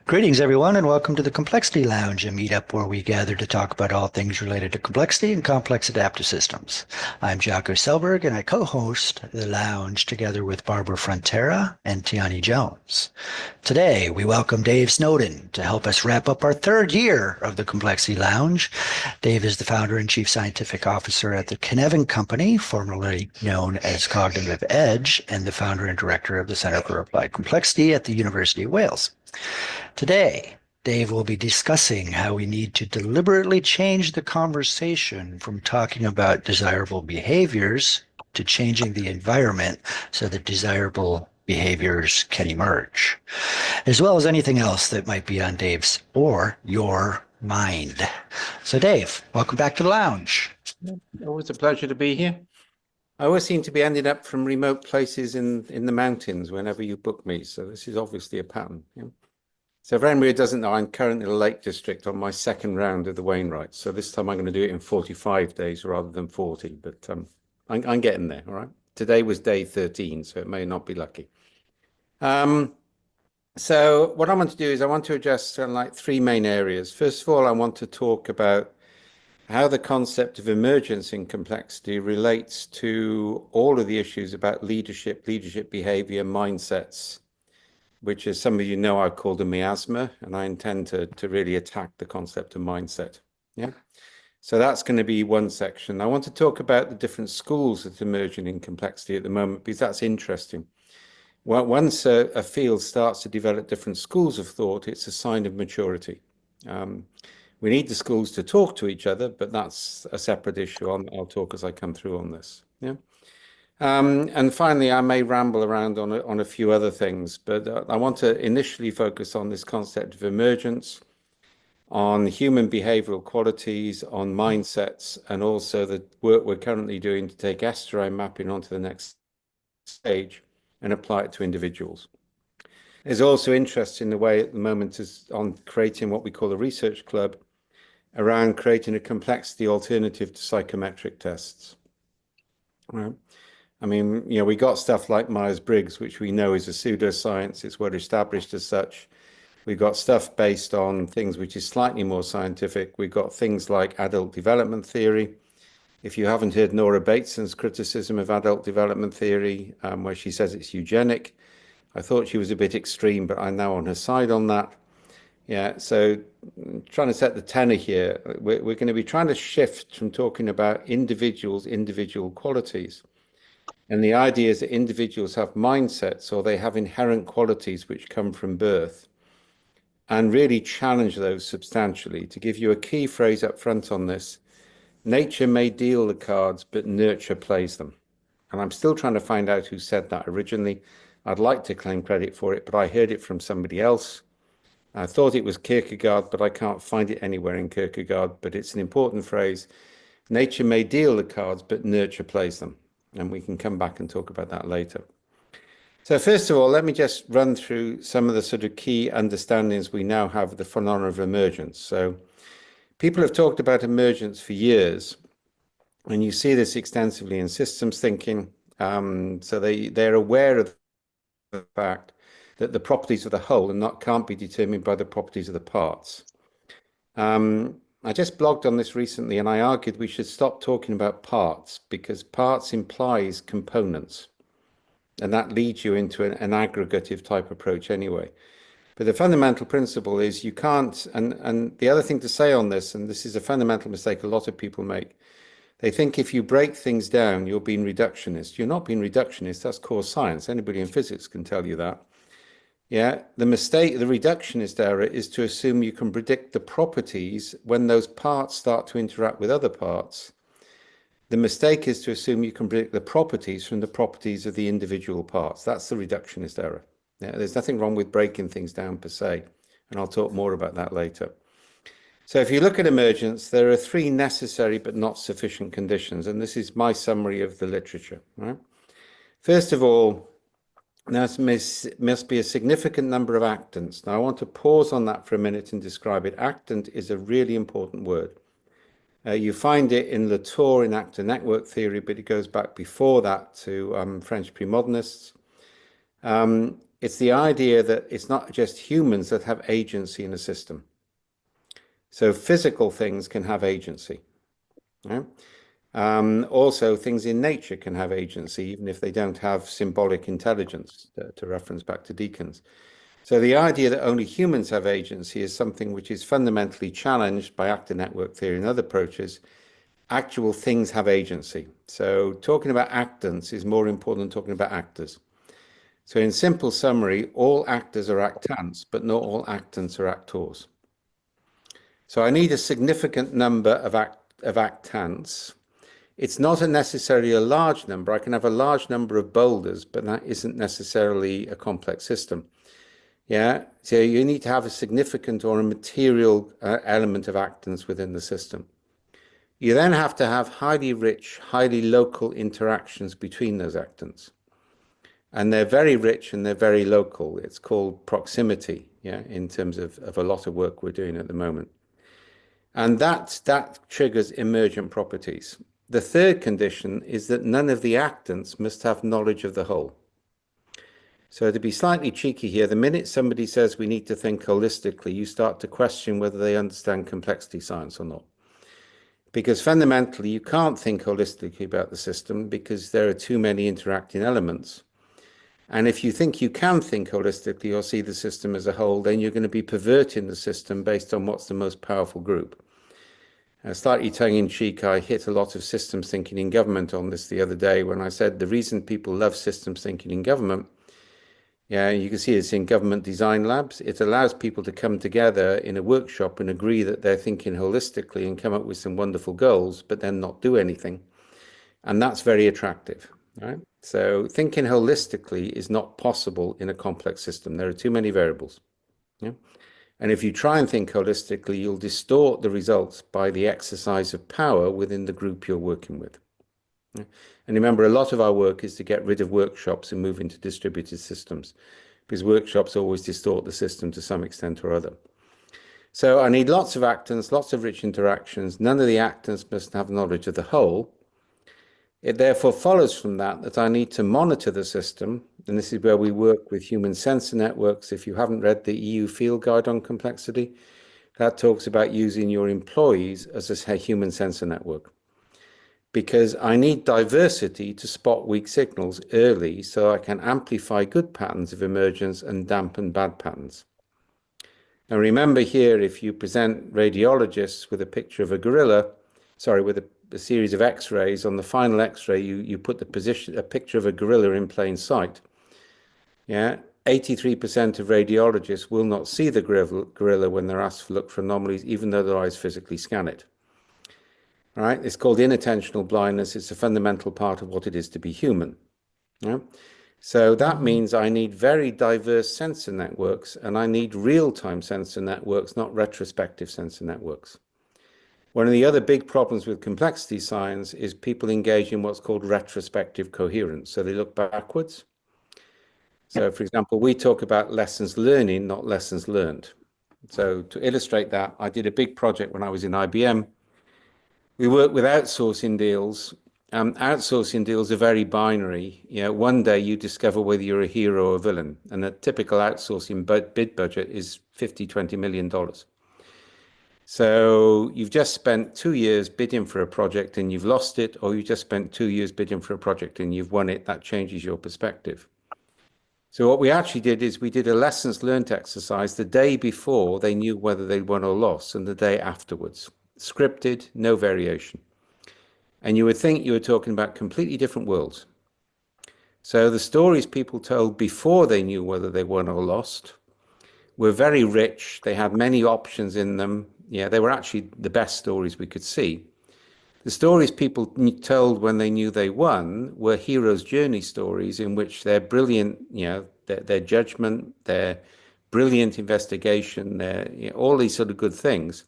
Greetings, everyone, and welcome to the Complexity Lounge, a meetup where we gather to talk about all things related to complexity and complex adaptive systems. I'm Jocko Selberg, and I co-host the lounge together with Barbara Frontera and Tiani Jones. Today, we welcome Dave Snowden to help us wrap up our third year of the Complexity Lounge. Dave is the founder and chief scientific officer at the Cynefin Company, formerly known as Cognitive Edge, and the founder and director of the Center for Applied Complexity at the University of Wales. Today, Dave will be discussing how we need to deliberately change the conversation from talking about desirable behaviors to changing the environment so that desirable behaviors can emerge, as well as anything else that might be on Dave's or your mind. So Dave, welcome back to the lounge. Always a pleasure to be here. I always seem to be ending up from remote places in the mountains whenever you book me. So this is obviously a pattern. Yeah? So for anybody who doesn't know, I'm currently in the Lake District on my second round of the Wainwright. So this time I'm going to do it in 45 days rather than 40, but I'm getting there, all right? Today was day 13, so it may not be lucky. So what I want to do is I want to address like three main areas. First of all, I want to talk about how the concept of emergence in complexity relates to all of the issues about leadership behavior, mindsets, which, as some of you know, I call the miasma, and I intend to really attack the concept of mindset. Yeah. So that's going to be one section. I want to talk about the different schools that are emerging in complexity at the moment, because that's interesting. Well, once a field starts to develop different schools of thought, it's a sign of maturity. We need the schools to talk to each other, but that's a separate issue. I'll talk as I come through on this. Yeah. And finally, I may ramble around on a few other things, but I want to initially focus on this concept of emergence, on human behavioral qualities, on mindsets, and also the work we're currently doing to take Estuarine Mapping onto the next stage and apply it to individuals. There's also interest in the way at the moment is on creating what we call a research club around creating a complexity alternative to psychometric tests. Right. I mean, you know, we got stuff like Myers-Briggs, which we know is a pseudoscience. It's well established as such. We've got stuff based on things which is slightly more scientific. We've got things like adult development theory. If you haven't heard Nora Bateson's criticism of adult development theory, where she says it's eugenic, I thought she was a bit extreme, but I'm now on her side on that. Yeah, so trying to set the tenor here, we're going to be trying to shift from talking about individual qualities. And the idea is that individuals have mindsets or they have inherent qualities which come from birth, and really challenge those substantially. To give you a key phrase up front on this, nature may deal the cards, but nurture plays them. And I'm still trying to find out who said that originally. I'd like to claim credit for it, but I heard it from somebody else. I thought it was Kierkegaard, but I can't find it anywhere in Kierkegaard, but it's an important phrase. Nature may deal the cards, but nurture plays them. And we can come back and talk about that later. So first of all, let me just run through some of the sort of key understandings we now have of the phenomenon of emergence. So people have talked about emergence for years, and you see this extensively in systems thinking. So they're aware of the fact that the properties of the whole can't be determined by the properties of the parts. I just blogged on this recently, and I argued we should stop talking about parts, because parts implies components, and that leads you into an aggregative type approach anyway. But the fundamental principle is you can't, and the other thing to say on this, and this is a fundamental mistake a lot of people make, they think if you break things down, you're being reductionist. You're not being reductionist, that's core science. Anybody in physics can tell you that. Yeah, the mistake, the reductionist error, is to assume you can predict the properties when those parts start to interact with other parts. The mistake is to assume you can predict the properties from the properties of the individual parts. That's the reductionist error. Yeah, there's nothing wrong with breaking things down per se, and I'll talk more about that later. So if you look at emergence, there are three necessary but not sufficient conditions, and this is my summary of the literature. Right? First of all, there must be a significant number of actants. Now, I want to pause on that for a minute and describe it. Actant is a really important word. You find it in Latour in actor network theory, but it goes back before that to French premodernists. It's the idea that it's not just humans that have agency in a system. So physical things can have agency. Right? Also, things in nature can have agency, even if they don't have symbolic intelligence, to reference back to Deacons. So the idea that only humans have agency is something which is fundamentally challenged by actor network theory and other approaches. Actual things have agency. So talking about actants is more important than talking about actors. So in simple summary, all actors are actants, but not all actants are actors. So I need a significant number of actants. It's not necessarily a large number. I can have a large number of boulders, but that isn't necessarily a complex system. Yeah, so you need to have a significant or a material element of actants within the system. You then have to have highly rich, highly local interactions between those actants. And they're very rich and they're very local. It's called proximity, yeah, in terms of a lot of work we're doing at the moment. And that triggers emergent properties. The third condition is that none of the actants must have knowledge of the whole. So to be slightly cheeky here, the minute somebody says we need to think holistically, you start to question whether they understand complexity science or not. Because fundamentally, you can't think holistically about the system because there are too many interacting elements. And if you think you can think holistically or see the system as a whole, then you're going to be perverting the system based on what's the most powerful group. Slightly tongue-in-cheek, I hit a lot of systems thinking in government on this the other day when I said the reason people love systems thinking in government, yeah, you can see it's in government design labs. It allows people to come together in a workshop and agree that they're thinking holistically and come up with some wonderful goals, but then not do anything. And that's very attractive, right? So thinking holistically is not possible in a complex system. There are too many variables. Yeah? And if you try and think holistically, you'll distort the results by the exercise of power within the group you're working with. Yeah? And remember, a lot of our work is to get rid of workshops and move into distributed systems, because workshops always distort the system to some extent or other. So I need lots of actants, lots of rich interactions. None of the actants must have knowledge of the whole. It therefore follows from that I need to monitor the system, and this is where we work with human sensor networks. If you haven't read the EU Field Guide on Complexity, that talks about using your employees as a human sensor network. Because I need diversity to spot weak signals early so I can amplify good patterns of emergence and dampen bad patterns. Now remember here, if you present radiologists with a picture of a gorilla, with a series of x-rays, on the final x-ray you put a picture of a gorilla in plain sight. Yeah, 83% of radiologists will not see the gorilla when they're asked to look for anomalies, even though their eyes physically scan it. All right, it's called inattentional blindness. It's a fundamental part of what it is to be human. Yeah? So that means I need very diverse sensor networks, and I need real-time sensor networks, not retrospective sensor networks. One of the other big problems with complexity science is people engage in what's called retrospective coherence. So they look backwards. So for example, we talk about lessons learning, not lessons learned. So to illustrate that, I did a big project when I was in IBM. We work with outsourcing deals. Outsourcing deals are very binary. You know, one day you discover whether you're a hero or a villain, and a typical outsourcing bid budget is $50–20 million. So you've just spent 2 years bidding for a project and you've lost it, or you just spent 2 years bidding for a project and you've won it. That changes your perspective. So what we actually did is we did a lessons learned exercise the day before they knew whether they won or lost, and the day afterwards. Scripted, no variation. And you would think you were talking about completely different worlds. So the stories people told before they knew whether they won or lost were very rich. They had many options in them. Yeah, they were actually the best stories we could see. The stories people told when they knew they won were hero's journey stories in which their brilliant, their judgment, their brilliant investigation, all these sort of good things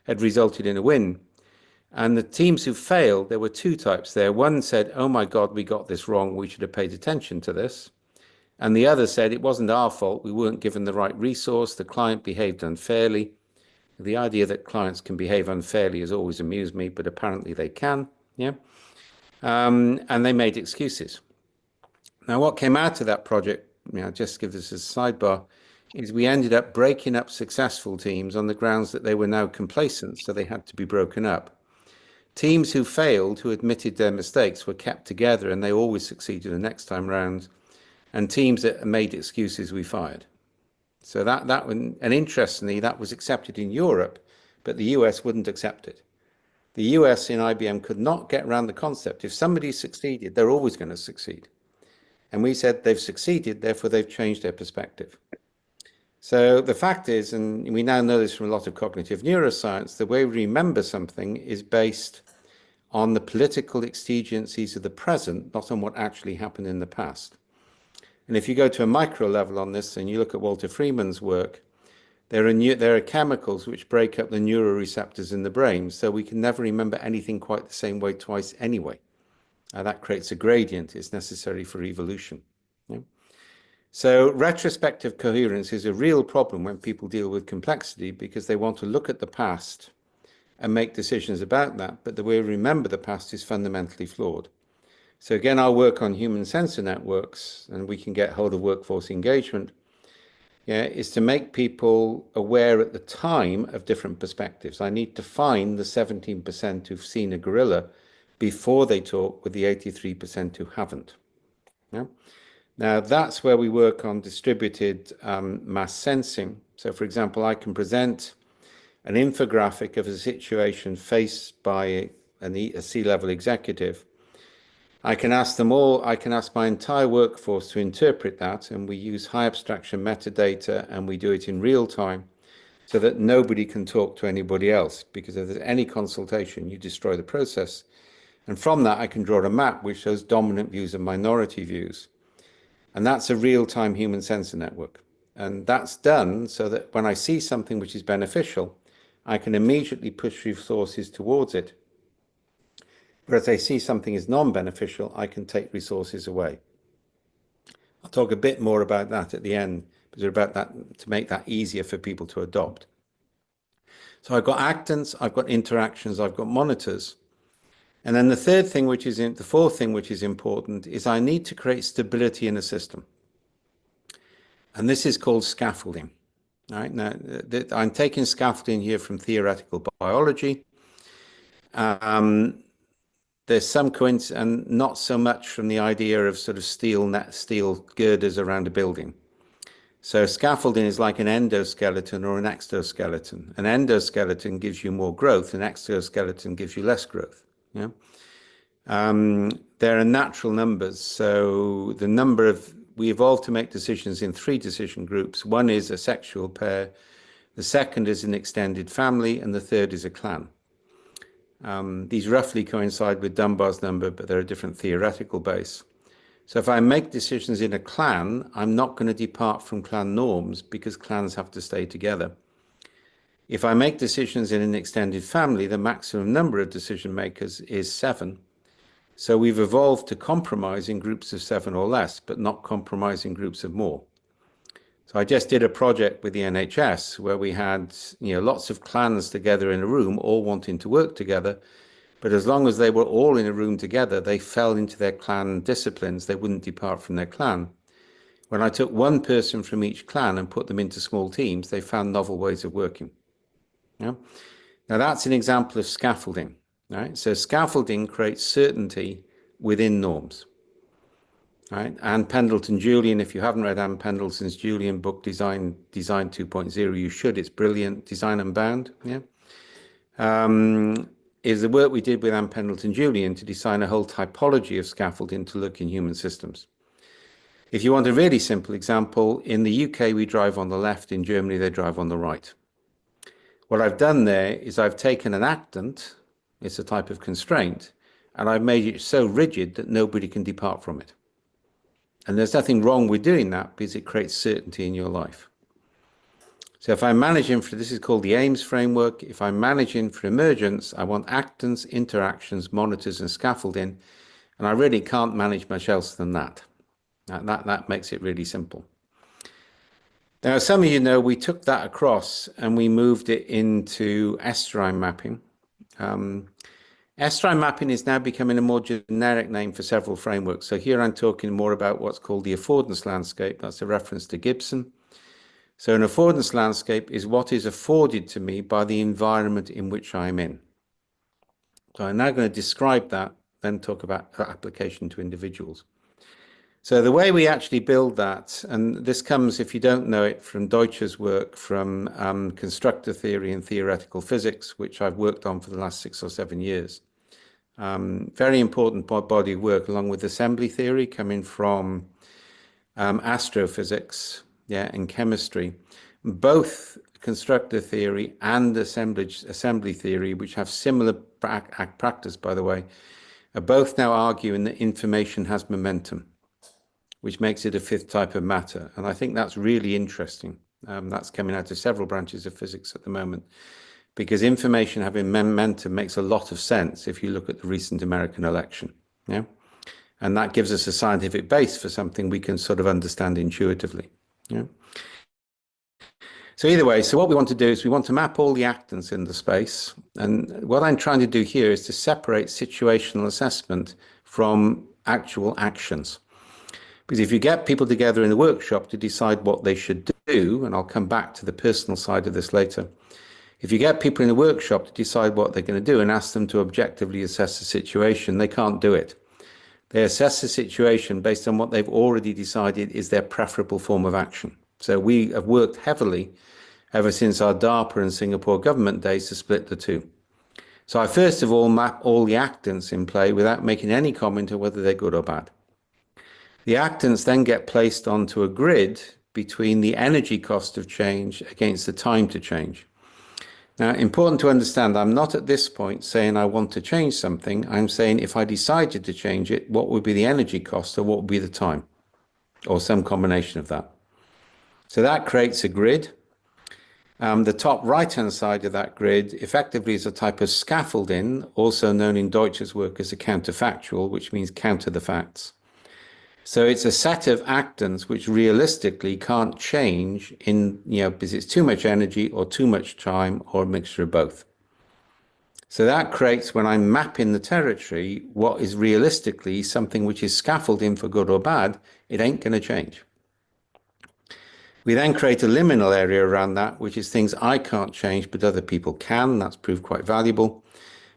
had resulted in a win. And the teams who failed, there were two types there. One said, oh my God, we got this wrong. We should have paid attention to this. And the other said, it wasn't our fault. We weren't given the right resource. The client behaved unfairly. The idea that clients can behave unfairly has always amused me, but apparently they can. Yeah. And they made excuses. Now, what came out of that project just give this as a sidebar, is we ended up breaking up successful teams on the grounds that they were now complacent, so they had to be broken up. Teams who failed, who admitted their mistakes, were kept together and they always succeeded the next time round. And teams that made excuses, we fired. So that one, and interestingly, that was accepted in Europe, but the US wouldn't accept it. The US in IBM could not get around the concept. If somebody succeeded, they're always going to succeed. And we said they've succeeded, therefore they've changed their perspective. So the fact is, and we now know this from a lot of cognitive neuroscience, the way we remember something is based on the political exigencies of the present, not on what actually happened in the past. And if you go to a micro level on this and you look at Walter Freeman's work, there are chemicals which break up the neuroreceptors in the brain, so we can never remember anything quite the same way twice anyway. That creates a gradient. It's necessary for evolution. Yeah? So retrospective coherence is a real problem when people deal with complexity because they want to look at the past and make decisions about that, but the way we remember the past is fundamentally flawed. So again, our work on human sensor networks, and we can get hold of workforce engagement, is to make people aware at the time of different perspectives. I need to find the 17% who've seen a gorilla before they talk with the 83% who haven't. Yeah? Now, that's where we work on distributed mass sensing. So, for example, I can present an infographic of a situation faced by a C-level executive. I can ask them all, I can ask my entire workforce to interpret that, and we use high abstraction metadata, and we do it in real time so that nobody can talk to anybody else, because if there's any consultation, you destroy the process. And from that, I can draw a map which shows dominant views and minority views. And that's a real-time human sensor network. And that's done so that when I see something which is beneficial, I can immediately push resources towards it. Whereas I see something is non-beneficial, I can take resources away. I'll talk a bit more about that at the end, because about that to make that easier for people to adopt. So I've got actants, I've got interactions, I've got monitors. And then the fourth thing which is important is I need to create stability in a system. And this is called scaffolding. All right, now I'm taking scaffolding here from theoretical biology. There's some coincidence and not so much from the idea of sort of steel girders around a building. So scaffolding is like an endoskeleton or an exoskeleton. An endoskeleton gives you more growth, an exoskeleton gives you less growth. Yeah. There are natural numbers. So we evolved to make decisions in 3 decision groups. One is a sexual pair, the second is an extended family, and the third is a clan. These roughly coincide with Dunbar's number, but they're a different theoretical base. So if I make decisions in a clan, I'm not going to depart from clan norms because clans have to stay together. If I make decisions in an extended family, the maximum number of decision makers is 7. So we've evolved to compromise in groups of 7 or less, but not compromise in groups of more. So I just did a project with the NHS where we had lots of clans together in a room, all wanting to work together. But as long as they were all in a room together, they fell into their clan disciplines. They wouldn't depart from their clan. When I took one person from each clan and put them into small teams, they found novel ways of working. Yeah? Now that's an example of scaffolding. Right? So scaffolding creates certainty within norms. Right? Anne Pendleton-Julian, if you haven't read Anne Pendleton's Julian book, Design 2.0, you should. It's brilliant. Design Unbound. Yeah. Is the work we did with Anne Pendleton-Julian to design a whole typology of scaffolding to look in human systems. If you want a really simple example, in the UK, we drive on the left. In Germany, they drive on the right. What I've done there is I've taken an actant, it's a type of constraint, and I've made it so rigid that nobody can depart from it. And there's nothing wrong with doing that because it creates certainty in your life. So if I'm managing for, this is called the AIMS framework, if I'm managing for emergence, I want actants, interactions, monitors, and scaffolding, and I really can't manage much else than that. That makes it really simple. Now, as some of you know, we took that across and we moved it into Estuarine mapping. Estuarine mapping is now becoming a more generic name for several frameworks. So here I'm talking more about what's called the affordance landscape. That's a reference to Gibson. So an affordance landscape is what is afforded to me by the environment in which I'm in. So I'm now going to describe that, then talk about application to individuals. So the way we actually build that, and this comes, if you don't know it, from Deutsch's work from constructor theory and theoretical physics, which I've worked on for the last 6 or 7 years. Very important body of work, along with assembly theory coming from astrophysics, and chemistry. Both constructor theory and assembly theory, which have similar practice, by the way, are both now arguing that information has momentum, which makes it a fifth type of matter. And I think that's really interesting. That's coming out of several branches of physics at the moment, because information having momentum makes a lot of sense if you look at the recent American election. Yeah. And that gives us a scientific base for something we can sort of understand intuitively. Yeah. So either way, so what we want to do is we want to map all the actants in the space. And what I'm trying to do here is to separate situational assessment from actual actions. Because if you get people together in the workshop to decide what they should do, and I'll come back to the personal side of this later, if you get people in the workshop to decide what they're going to do and ask them to objectively assess the situation, they can't do it. They assess the situation based on what they've already decided is their preferable form of action. So we have worked heavily ever since our DARPA and Singapore government days to split the two. So I first of all map all the actants in play without making any comment on whether they're good or bad. The actants then get placed onto a grid between the energy cost of change against the time to change. Now, important to understand, I'm not at this point saying I want to change something. I'm saying if I decided to change it, what would be the energy cost or what would be the time, or some combination of that. So that creates a grid. The top right-hand side of that grid effectively is a type of scaffolding, also known in Deutsch's work as a counterfactual, which means counter the facts. So it's a set of actants which realistically can't change because it's too much energy or too much time or a mixture of both. So that creates, when I'm mapping the territory, what is realistically something which is scaffolding for good or bad, it ain't going to change. We then create a liminal area around that, which is things I can't change, but other people can. That's proved quite valuable.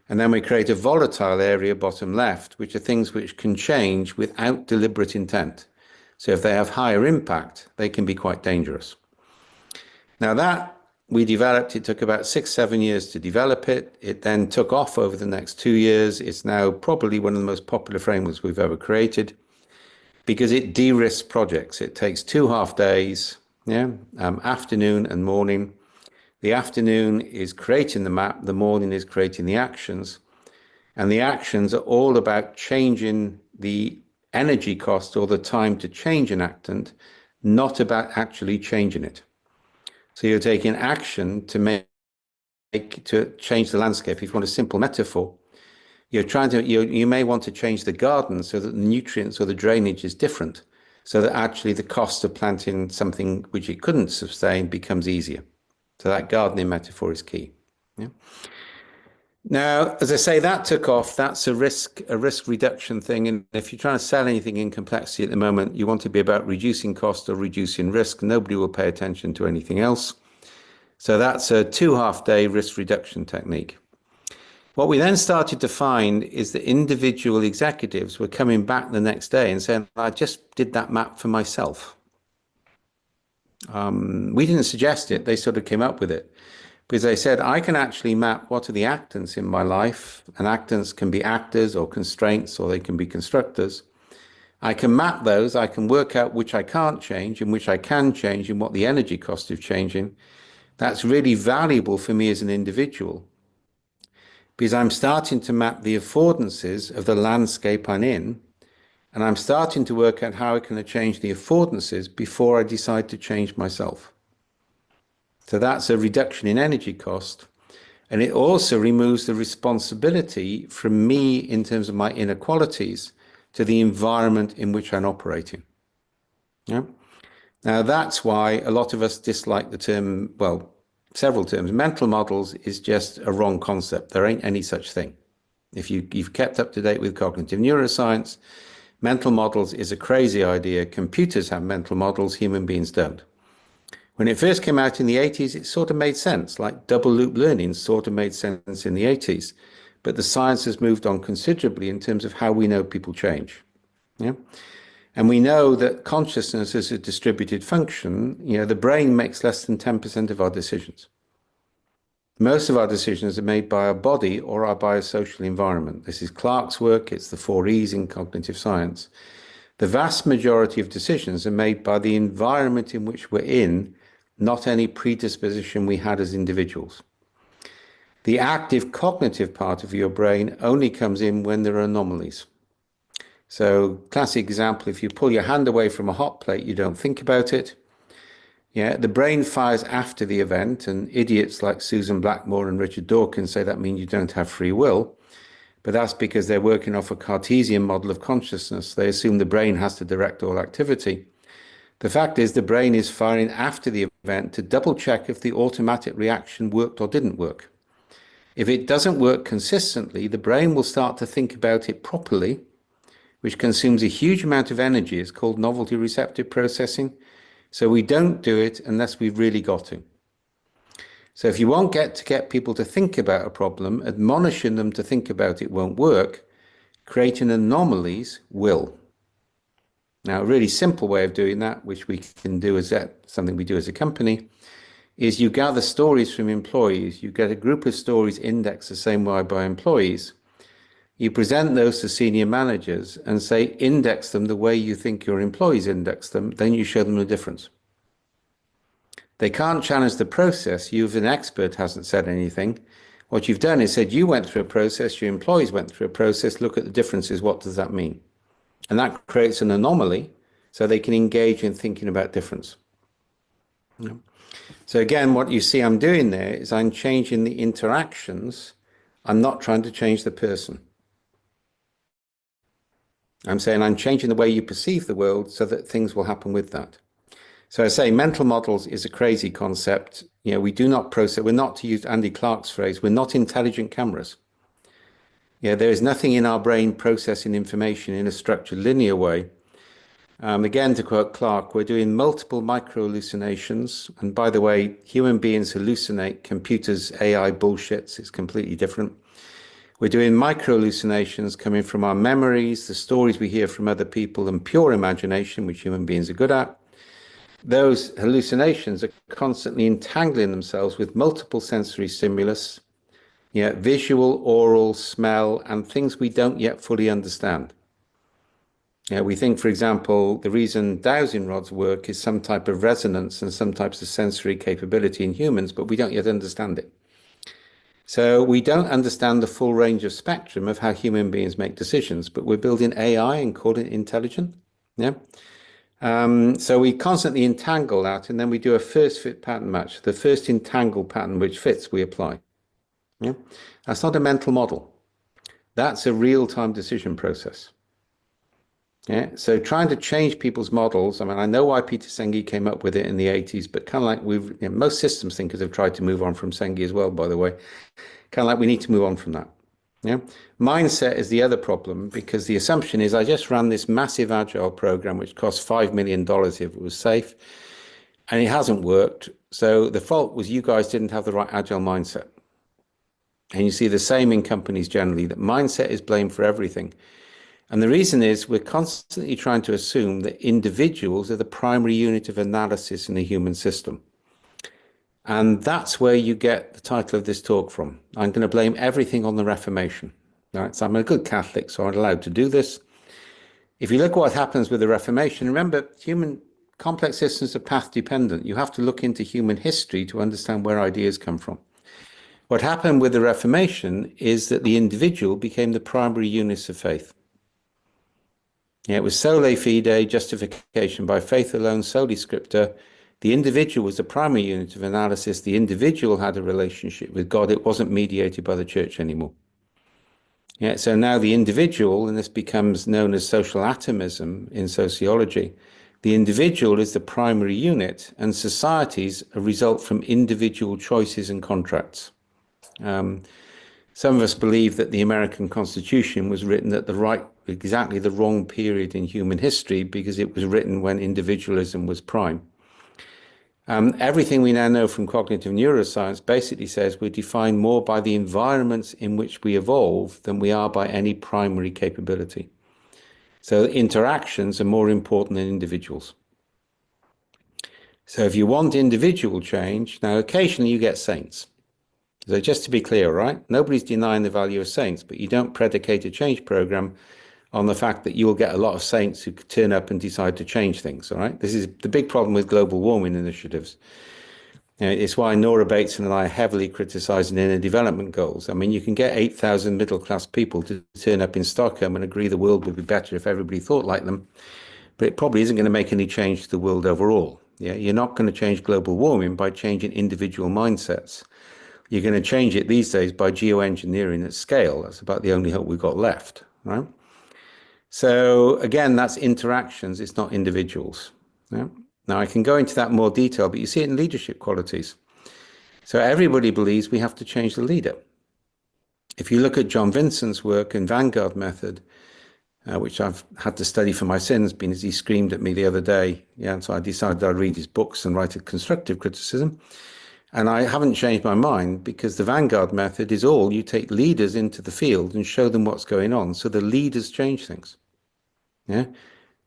And then we create a volatile area, bottom left, which are things which can change without deliberate intent. So if they have higher impact, they can be quite dangerous. Now that we developed, it took about 6-7 years to develop it. It then took off over the next 2 years. It's now probably one of the most popular frameworks we've ever created because it de-risks projects. It takes 2 half days, afternoon and morning. The afternoon is creating the map, the morning is creating the actions, and the actions are all about changing the energy cost or the time to change an actant, not about actually changing it. So you're taking action to change the landscape. If you want a simple metaphor, you may want to change the garden so that the nutrients or the drainage is different, so that actually the cost of planting something which it couldn't sustain becomes easier. So that gardening metaphor is key. Yeah. Now, as I say, that took off. That's a risk reduction thing. And if you're trying to sell anything in complexity at the moment, you want to be about reducing cost or reducing risk. Nobody will pay attention to anything else. So that's a 2 half-day risk reduction technique. What we then started to find is that individual executives were coming back the next day and saying, I just did that map for myself. We didn't suggest it. They sort of came up with it because they said, I can actually map what are the actants in my life, and actants can be actors or constraints, or they can be constructors. I can map those. I can work out which I can't change and which I can change and what the energy cost of changing. That's really valuable for me as an individual because I'm starting to map the affordances of the landscape I'm in. And I'm starting to work out how I can change the affordances before I decide to change myself. So that's a reduction in energy cost. And it also removes the responsibility from me in terms of my inequalities to the environment in which I'm operating. Yeah. Now that's why a lot of us dislike the term, well, several terms. Mental models is just a wrong concept. There ain't any such thing. If you've kept up to date with cognitive neuroscience, mental models is a crazy idea. Computers have mental models, human beings don't. When it first came out in the 80s, it sort of made sense, like double loop learning sort of made sense in the 80s. But the science has moved on considerably in terms of how we know people change. Yeah? And we know that consciousness is a distributed function. The brain makes less than 10% of our decisions. Most of our decisions are made by our body or our biosocial environment. This is Clark's work. It's the 4 E's in cognitive science. The vast majority of decisions are made by the environment in which we're in, not any predisposition we had as individuals. The active cognitive part of your brain only comes in when there are anomalies. So, classic example, if you pull your hand away from a hot plate, you don't think about it. The brain fires after the event, and idiots like Susan Blackmore and Richard Dawkins say that means you don't have free will. But that's because they're working off a Cartesian model of consciousness. They assume the brain has to direct all activity. The fact is the brain is firing after the event to double check if the automatic reaction worked or didn't work. If it doesn't work consistently, the brain will start to think about it properly, which consumes a huge amount of energy. It's called novelty receptive processing. So we don't do it unless we've really got to. So if you want to get people to think about a problem, admonishing them to think about it won't work. Creating anomalies will. Now, a really simple way of doing that, which we can do as something we do as a company, is you gather stories from employees. You get a group of stories indexed the same way by employees. You present those to senior managers and say, index them the way you think your employees index them. Then you show them the difference. They can't challenge the process. You, as an expert, hasn't said anything. What you've done is said, you went through a process, your employees went through a process, look at the differences, what does that mean? And that creates an anomaly so they can engage in thinking about difference. So again, what you see I'm doing there is I'm changing the interactions. I'm not trying to change the person. I'm saying I'm changing the way you perceive the world so that things will happen with that. So I say mental models is a crazy concept. We do not process, we're not, to use Andy Clark's phrase, we're not intelligent cameras. There is nothing in our brain processing information in a structured linear way. Again, to quote Clark, we're doing multiple micro hallucinations. And by the way, human beings hallucinate, computers, AI bullshits. It's completely different. We're doing micro hallucinations coming from our memories, the stories we hear from other people, and pure imagination, which human beings are good at. Those hallucinations are constantly entangling themselves with multiple sensory stimulus, visual, oral, smell, and things we don't yet fully understand. We think, for example, the reason dowsing rods work is some type of resonance and some types of sensory capability in humans, but we don't yet understand it. So we don't understand the full range of spectrum of how human beings make decisions, but we're building AI and call it intelligent. So we constantly entangle that, and then we do a first fit pattern match. The first entangled pattern which fits, we apply. That's not a mental model. That's a real-time decision process. So trying to change people's models, I know why Peter Senge came up with it in the 80s, but kind of like most systems thinkers have tried to move on from Senge as well, by the way. Kind of like we need to move on from that. Mindset is the other problem, because the assumption is I just ran this massive agile program which cost $5 million if it was safe, and it hasn't worked. So the fault was you guys didn't have the right agile mindset. And you see the same in companies generally, that mindset is blamed for everything. And the reason is we're constantly trying to assume that individuals are the primary unit of analysis in the human system. And that's where you get the title of this talk from. I'm going to blame everything on the Reformation. Right? So I'm a good Catholic, so I'm allowed to do this. If you look at what happens with the Reformation, remember, human complex systems are path dependent. You have to look into human history to understand where ideas come from. What happened with the Reformation is that the individual became the primary unit of faith. It was sole fide, justification by faith alone, soli scripta. The individual was the primary unit of analysis. The individual had a relationship with God. It wasn't mediated by the church anymore. So now the individual, and this becomes known as social atomism in sociology, the individual is the primary unit, and societies result from individual choices and contracts. Some of us believe that the American Constitution was written at exactly the wrong period in human history because it was written when individualism was prime. Everything we now know from cognitive neuroscience basically says we're defined more by the environments in which we evolve than we are by any primary capability. So interactions are more important than individuals. So if you want individual change, now occasionally you get saints. So just to be clear, right? Nobody's denying the value of saints, but you don't predicate a change program on the fact that you will get a lot of saints who turn up and decide to change things, all right? This is the big problem with global warming initiatives. It's why Nora Bateson and I are heavily criticizing inner development goals. I mean, you can get 8,000 middle-class people to turn up in Stockholm and agree the world would be better if everybody thought like them, but it probably isn't going to make any change to the world overall. Yeah, you're not going to change global warming by changing individual mindsets. You're going to change it these days by geoengineering at scale. That's about the only hope we've got left, right? So again, that's interactions. It's not individuals. Yeah? Now, I can go into that in more detail, but you see it in leadership qualities. So everybody believes we have to change the leader. If you look at John Vincent's work in Vanguard Method, which I've had to study for my sins, because he screamed at me the other day. Yeah, and so I decided I'd read his books and write a constructive criticism. And I haven't changed my mind because the Vanguard Method is all you take leaders into the field and show them what's going on. So the leaders change things. Yeah.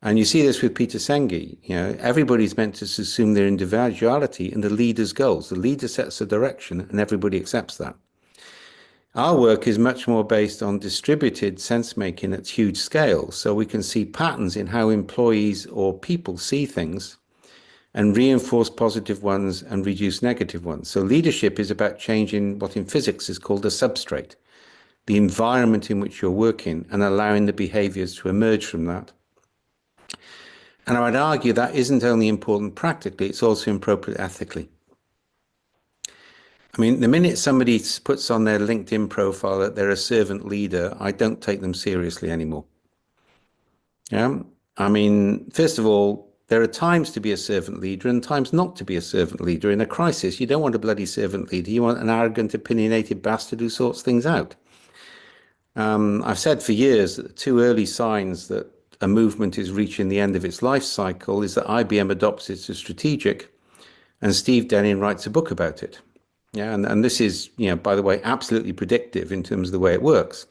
And you see this with Peter Senge. Everybody's meant to assume their individuality and the leader's goals. The leader sets the direction and everybody accepts that. Our work is much more based on distributed sense making at huge scale. So we can see patterns in how employees or people see things and reinforce positive ones and reduce negative ones. So leadership is about changing what in physics is called a substrate, the environment in which you're working, and allowing the behaviors to emerge from that. And I would argue that isn't only important practically, it's also appropriate ethically. I mean, the minute somebody puts on their LinkedIn profile that they're a servant leader, I don't take them seriously anymore. Yeah. I mean, first of all, there are times to be a servant leader and times not to be a servant leader. In a crisis, you don't want a bloody servant leader. You want an arrogant, opinionated bastard who sorts things out. I've said for years that the two early signs that a movement is reaching the end of its life cycle is that IBM adopts it as strategic and Steve Denning writes a book about it. Yeah, and this is, by the way, absolutely predictive in terms of the way it works.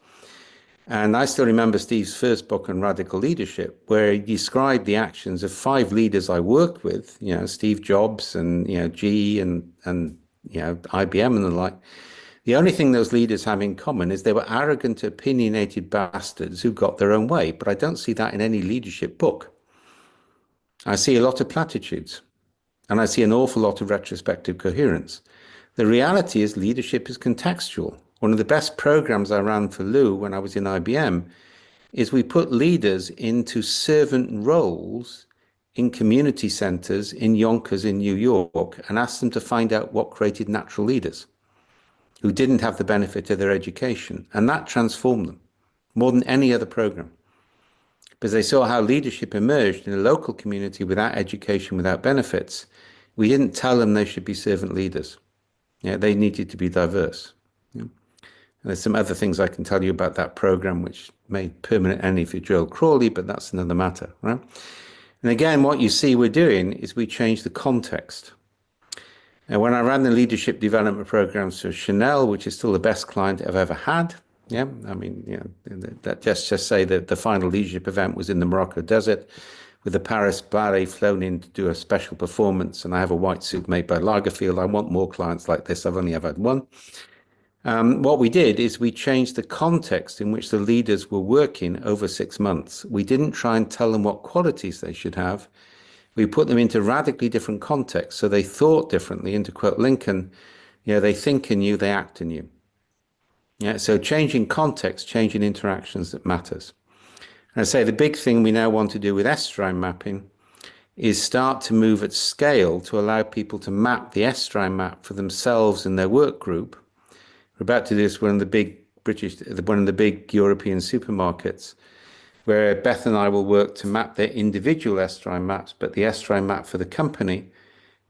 And I still remember Steve's first book on radical leadership, where he described the actions of 5 leaders I worked with, Steve Jobs and, GE and IBM and the like. The only thing those leaders have in common is they were arrogant, opinionated bastards who got their own way. But I don't see that in any leadership book. I see a lot of platitudes, and I see an awful lot of retrospective coherence. The reality is leadership is contextual. One of the best programs I ran for Lou when I was in IBM is we put leaders into servant roles in community centers in Yonkers in New York and asked them to find out what created natural leaders who didn't have the benefit of their education. And that transformed them more than any other program, because they saw how leadership emerged in a local community without education, without benefits. We didn't tell them they should be servant leaders. They needed to be diverse. And there's some other things I can tell you about that program which made permanent enemy for Joel Crawley, but that's another matter, right? And again, what you see we're doing is we change the context. And when I ran the leadership development programs for Chanel, which is still the best client I've ever had, that just say that the final leadership event was in the Morocco desert with the Paris Ballet flown in to do a special performance, and I have a white suit made by Lagerfeld. I want more clients like this. I've only ever had one. What we did is we changed the context in which the leaders were working over 6 months. We didn't try and tell them what qualities they should have. We put them into radically different contexts. So they thought differently. And to quote Lincoln, they think anew, they act anew. So changing context, changing interactions, that matters. And I say the big thing we now want to do with Estuarine mapping is start to move at scale to allow people to map the Estuarine map for themselves and their work group. We're about to do this one of the big European supermarkets, where Beth and I will work to map their individual Estuarine maps, but the Estuarine map for the company,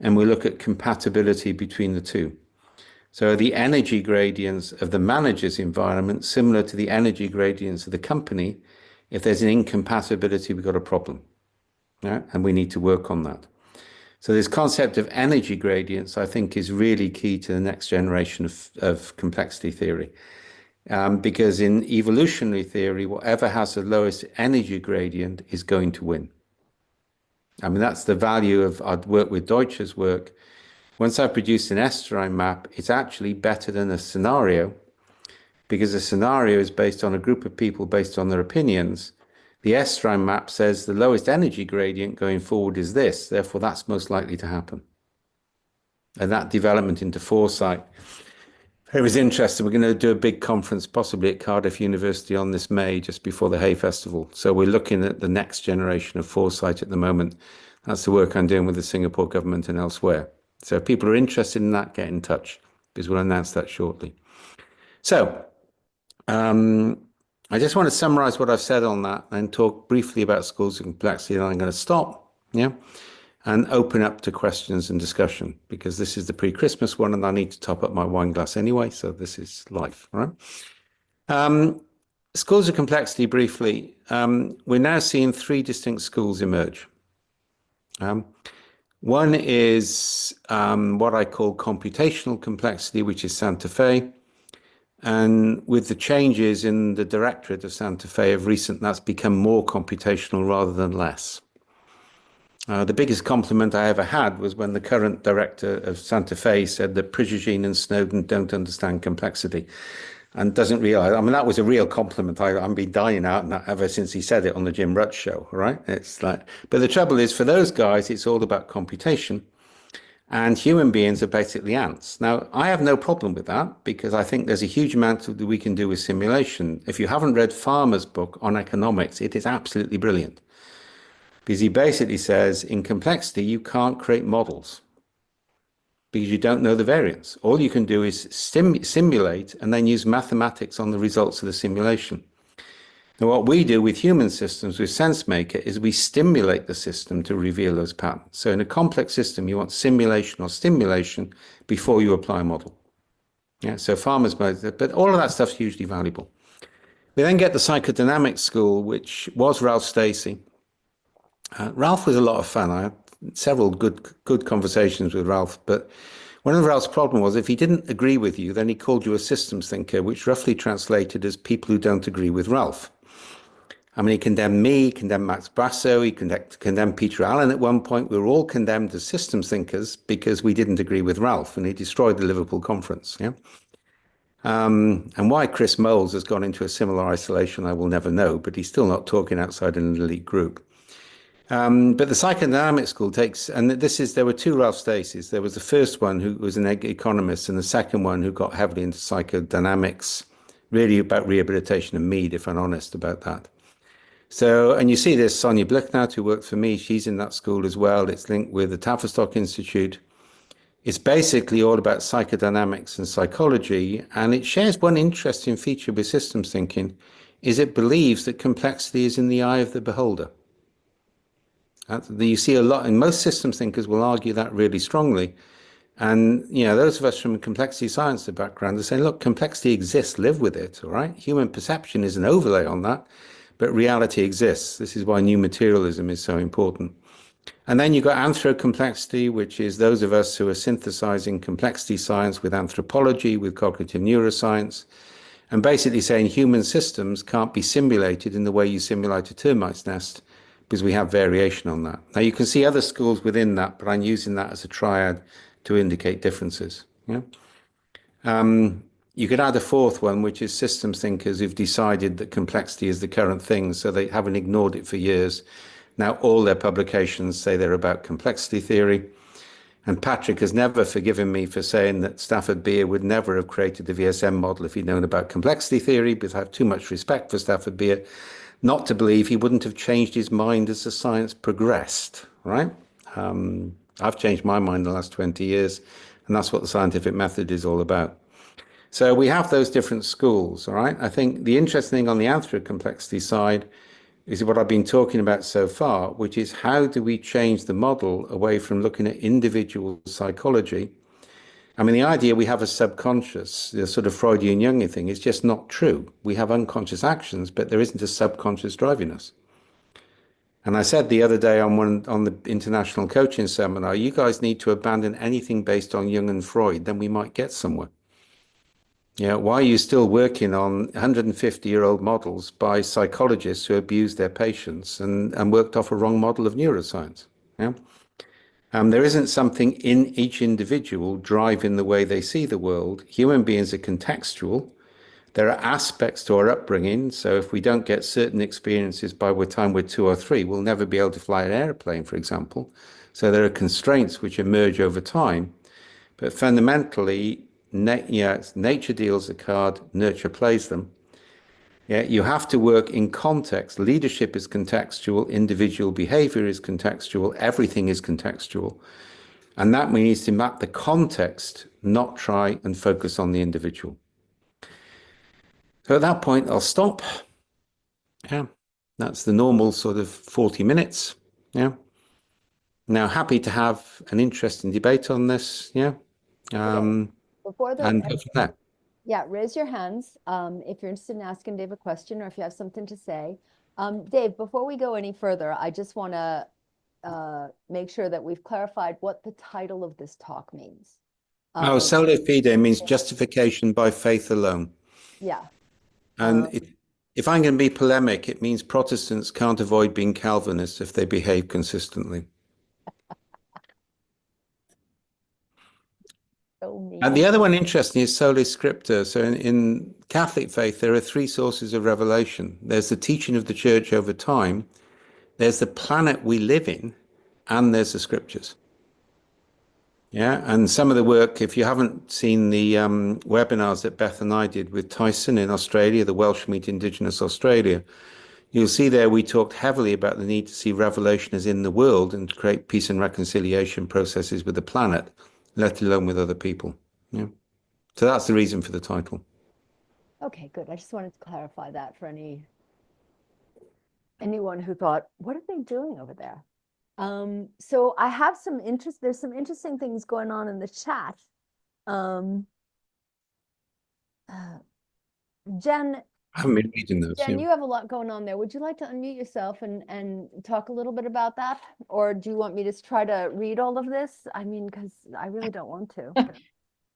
and we look at compatibility between the two. So the energy gradients of the manager's environment similar to the energy gradients of the company? If there's an incompatibility, we've got a problem, yeah? And we need to work on that. So this concept of energy gradients, I think, is really key to the next generation of complexity theory. Because in evolutionary theory, whatever has the lowest energy gradient is going to win. I mean, that's the value of, I'd work with Deutsch's work. Once I've produced an Estuarine map, it's actually better than a scenario, because a scenario is based on a group of people based on their opinions. The Estuarine map says the lowest energy gradient going forward is this, therefore that's most likely to happen. And that development into foresight. It was interesting. We're going to do a big conference, possibly at Cardiff University on this May, just before the Hay Festival. So we're looking at the next generation of foresight at the moment. That's the work I'm doing with the Singapore government and elsewhere. So if people are interested in that, get in touch, because we'll announce that shortly. So I just want to summarize what I've said on that and talk briefly about schools of complexity, and I'm going to stop, yeah, and open up to questions and discussion, because this is the pre-Christmas one and I need to top up my wine glass anyway, so this is life, all right? Schools of complexity, briefly. We're now seeing three distinct schools emerge. One is what I call computational complexity, which is Santa Fe. And with the changes in the directorate of Santa Fe of recent, that's become more computational rather than less. The biggest compliment I ever had was when the current director of Santa Fe said that Prigogine and Snowden don't understand complexity and doesn't realize. I mean, that was a real compliment. I've been dying out on that ever since he said it on the Jim Rutt show, right? It's like, but the trouble is, for those guys, it's all about computation. And human beings are basically ants. Now, I have no problem with that, because I think there's a huge amount that we can do with simulation. If you haven't read Farmer's book on economics, it is absolutely brilliant. Because he basically says, in complexity, you can't create models because you don't know the variance. All you can do is simulate and then use mathematics on the results of the simulation. Now, what we do with human systems, with SenseMaker, is we stimulate the system to reveal those patterns. So in a complex system, you want simulation or stimulation before you apply a model. Yeah, so farmers, but all of that stuff's hugely valuable. We then get the psychodynamic school, which was Ralph Stacey. Ralph was a lot of fun. I had several good conversations with Ralph, but one of Ralph's problems was if he didn't agree with you, then he called you a systems thinker, which roughly translated as people who don't agree with Ralph. I mean, he condemned me, he condemned Max Basso, he condemned Peter Allen at one point. We were all condemned as systems thinkers because we didn't agree with Ralph, and he destroyed the Liverpool conference. Yeah. And why Chris Moles has gone into a similar isolation, I will never know, but he's still not talking outside an elite group. But the psychodynamic school takes, and there were two Ralph Stacys. There was the first one who was an economist, and the second one who got heavily into psychodynamics, really about rehabilitation of Mead, if I'm honest about that. So, and you see this, Sonia Blicknat, who worked for me, she's in that school as well. It's linked with the Tavistock Institute. It's basically all about psychodynamics and psychology, and it shares one interesting feature with systems thinking, is it believes that complexity is in the eye of the beholder. You see a lot, and most systems thinkers will argue that really strongly. And, you know, those of us from a complexity science background are saying, look, complexity exists, live with it, all right? Human perception is an overlay on that, but reality exists. This is why new materialism is so important. And then you've got anthro-complexity, which is those of us who are synthesizing complexity science with anthropology, with cognitive neuroscience, and basically saying human systems can't be simulated in the way you simulate a termite's nest, because we have variation on that. Now, you can see other schools within that, but I'm using that as a triad to indicate differences. Yeah. You could add a fourth one, which is systems thinkers who've decided that complexity is the current thing, so they haven't ignored it for years. Now, all their publications say they're about complexity theory. And Patrick has never forgiven me for saying that Stafford Beer would never have created the VSM model if he'd known about complexity theory, because I have too much respect for Stafford Beer not to believe he wouldn't have changed his mind as the science progressed, right? I've changed my mind in the last 20 years, and that's what the scientific method is all about. So we have those different schools, all right? I think the interesting thing on the anthro-complexity side is what I've been talking about so far, which is how do we change the model away from looking at individual psychology I mean, the idea we have a subconscious, the sort of Freudian Jungian thing, is just not true. We have unconscious actions, but there isn't a subconscious driving us. And I said the other day on the international coaching seminar, you guys need to abandon anything based on Jung and Freud, then we might get somewhere. Yeah, why are you still working on 150-year-old models by psychologists who abused their patients and worked off a wrong model of neuroscience? Yeah. There isn't something in each individual driving the way they see the world. Human beings are contextual. There are aspects to our upbringing. So if we don't get certain experiences by the time we're 2 or 3, we'll never be able to fly an airplane, for example. So there are constraints which emerge over time. But fundamentally, nature deals a card, nurture plays them. Yeah, you have to work in context. Leadership is contextual, individual behavior is contextual, everything is contextual. And that means to map the context, not try and focus on the individual. So at that point, I'll stop. Yeah, that's the normal sort of 40 minutes. Yeah. Now, happy to have an interesting debate on this. Yeah. Before the And go from there. Yeah, raise your hands if you're interested in asking Dave a question or if you have something to say. Dave, before we go any further, I just want to make sure that we've clarified what the title of this talk means. Sola fide means justification by faith alone. Yeah. And if I'm going to be polemic, it means Protestants can't avoid being Calvinists if they behave consistently. And the other one interesting is Sola Scriptura. So in Catholic faith, there are 3 sources of revelation. There's the teaching of the church over time, there's the planet we live in, and there's the scriptures. Yeah, and some of the work, if you haven't seen the webinars that Beth and I did with Tyson in Australia, the Welsh Meet Indigenous Australia, you'll see there we talked heavily about the need to see revelation as in the world and to create peace and reconciliation processes with the planet, let alone with other people. Yeah. So that's the reason for the title. Okay, good. I just wanted to clarify that for anyone who thought, what are they doing over there? So I have some interest. There's some interesting things going on in the chat. Jen, I haven't been reading those. Jen, Yeah. you have a lot going on there. Would you like to unmute yourself and talk a little bit about that? Or do you want me to try to read all of this? I mean, because I really don't want to.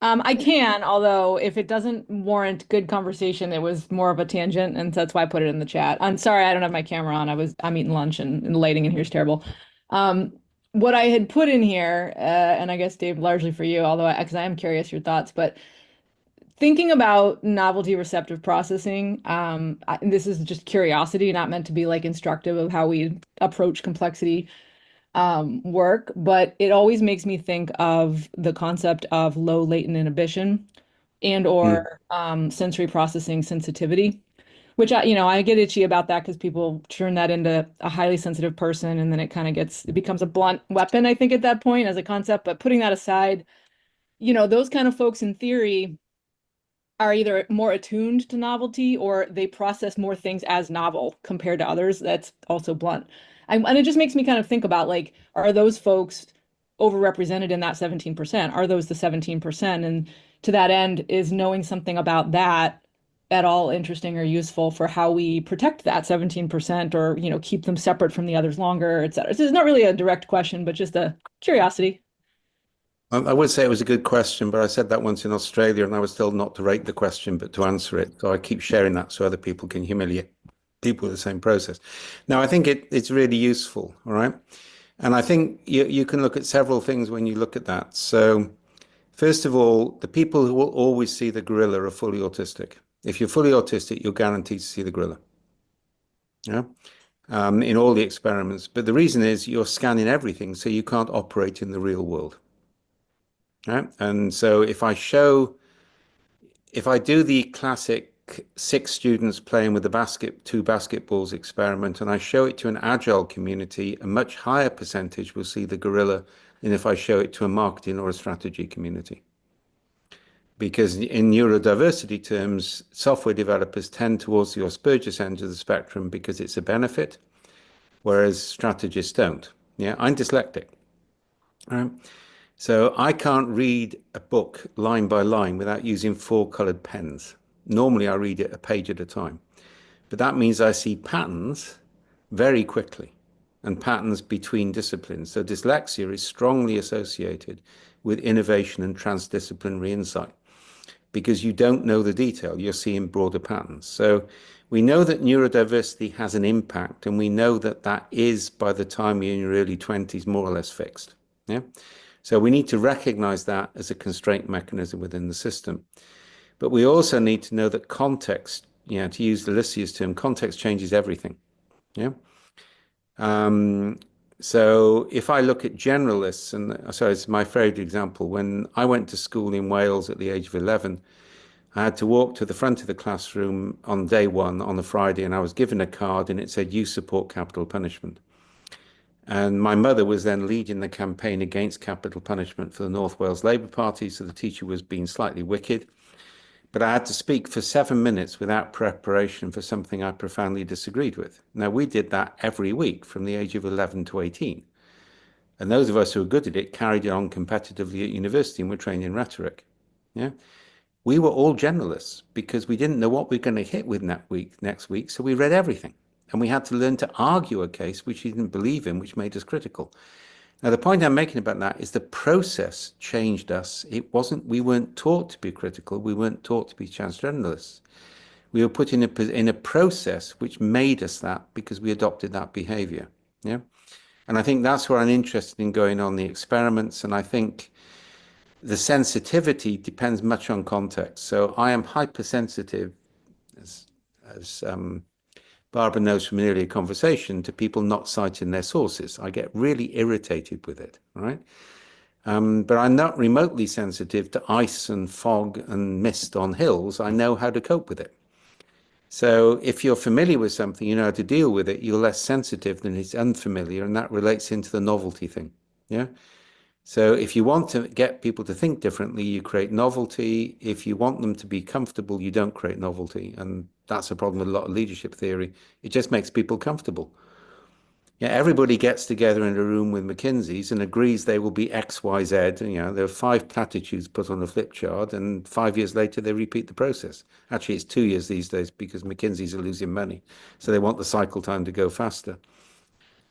I can, although if it doesn't warrant good conversation, it was more of a tangent, and that's why I put it in the chat. I'm sorry, I don't have my camera on. I'm eating lunch and the lighting in here is terrible. What I had put in here, and I guess Dave, largely for you, although because I am curious your thoughts, but thinking about novelty receptive processing, this is just curiosity, not meant to be like instructive of how we approach complexity work, but it always makes me think of the concept of low latent inhibition and or sensory processing sensitivity, which I get itchy about that because people turn that into a highly sensitive person, and then it becomes a blunt weapon, I think, at that point as a concept. But putting that aside, those kind of folks in theory are either more attuned to novelty or they process more things as novel compared to others. That's also blunt. And it just makes me kind of think about, like, are those folks overrepresented in that 17%? Are those the 17%? And to that end, is knowing something about that at all interesting or useful for how we protect that 17% or, keep them separate from the others longer, et cetera? So it's not really a direct question, but just a curiosity. I would say it was a good question, but I said that once in Australia and I was told not to rate the question, but to answer it. So I keep sharing that so other people can humiliate people with the same process. Now, I think it's really useful, all right? And I think you can look at several things when you look at that. So first of all, the people who will always see the gorilla are fully autistic. If you're fully autistic, you're guaranteed to see the gorilla. Yeah. In all the experiments. But the reason is you're scanning everything, so you can't operate in the real world. Right? And so if I do the classic 6 students playing with the 2 basketballs experiment, and I show it to an agile community, a much higher percentage will see the gorilla than if I show it to a marketing or a strategy community. Because in neurodiversity terms, software developers tend towards the Asperger's end of the spectrum because it's a benefit, whereas strategists don't. Yeah, I'm dyslexic. Right? So I can't read a book line by line without using 4 colored pens. Normally I read it a page at a time, but that means I see patterns very quickly and patterns between disciplines. So dyslexia is strongly associated with innovation and transdisciplinary insight because you don't know the detail, you're seeing broader patterns. So we know that neurodiversity has an impact, and we know that that is, by the time you're in your early 20s, more or less fixed. Yeah. So we need to recognize that as a constraint mechanism within the system. But we also need to know that context, to use Alicia's term, context changes everything. Yeah. So if I look at generalists, and so it's my favorite example, when I went to school in Wales at the age of 11, I had to walk to the front of the classroom on day one on a Friday, and I was given a card and it said, "You support capital punishment." And my mother was then leading the campaign against capital punishment for the North Wales Labour Party, so the teacher was being slightly wicked. But I had to speak for 7 minutes without preparation for something I profoundly disagreed with. Now, we did that every week from the age of 11 to 18. And those of us who were good at it carried it on competitively at university and were trained in rhetoric. Yeah. We were all generalists because we didn't know what we were going to hit with next week. So we read everything. And we had to learn to argue a case which we didn't believe in, which made us critical. Now, the point I'm making about that is the process changed us. We weren't taught to be critical. We weren't taught to be transgenderists. We were put in a process which made us that because we adopted that behavior. Yeah. And I think that's where I'm interested in going on the experiments. And I think the sensitivity depends much on context. So I am hypersensitive, as Barbara knows from an earlier conversation, to people not citing their sources. I get really irritated with it, right? But I'm not remotely sensitive to ice and fog and mist on hills. I know how to cope with it. So if you're familiar with something, you know how to deal with it, you're less sensitive than it's unfamiliar, and that relates into the novelty thing, yeah? So if you want to get people to think differently, you create novelty. If you want them to be comfortable, you don't create novelty. And that's a problem with a lot of leadership theory. It just makes people comfortable. Yeah, everybody gets together in a room with McKinsey's and agrees they will be X, Y, Z. There are 5 platitudes put on a flip chart, and 5 years later, they repeat the process. Actually, it's 2 years these days because McKinsey's are losing money. So they want the cycle time to go faster.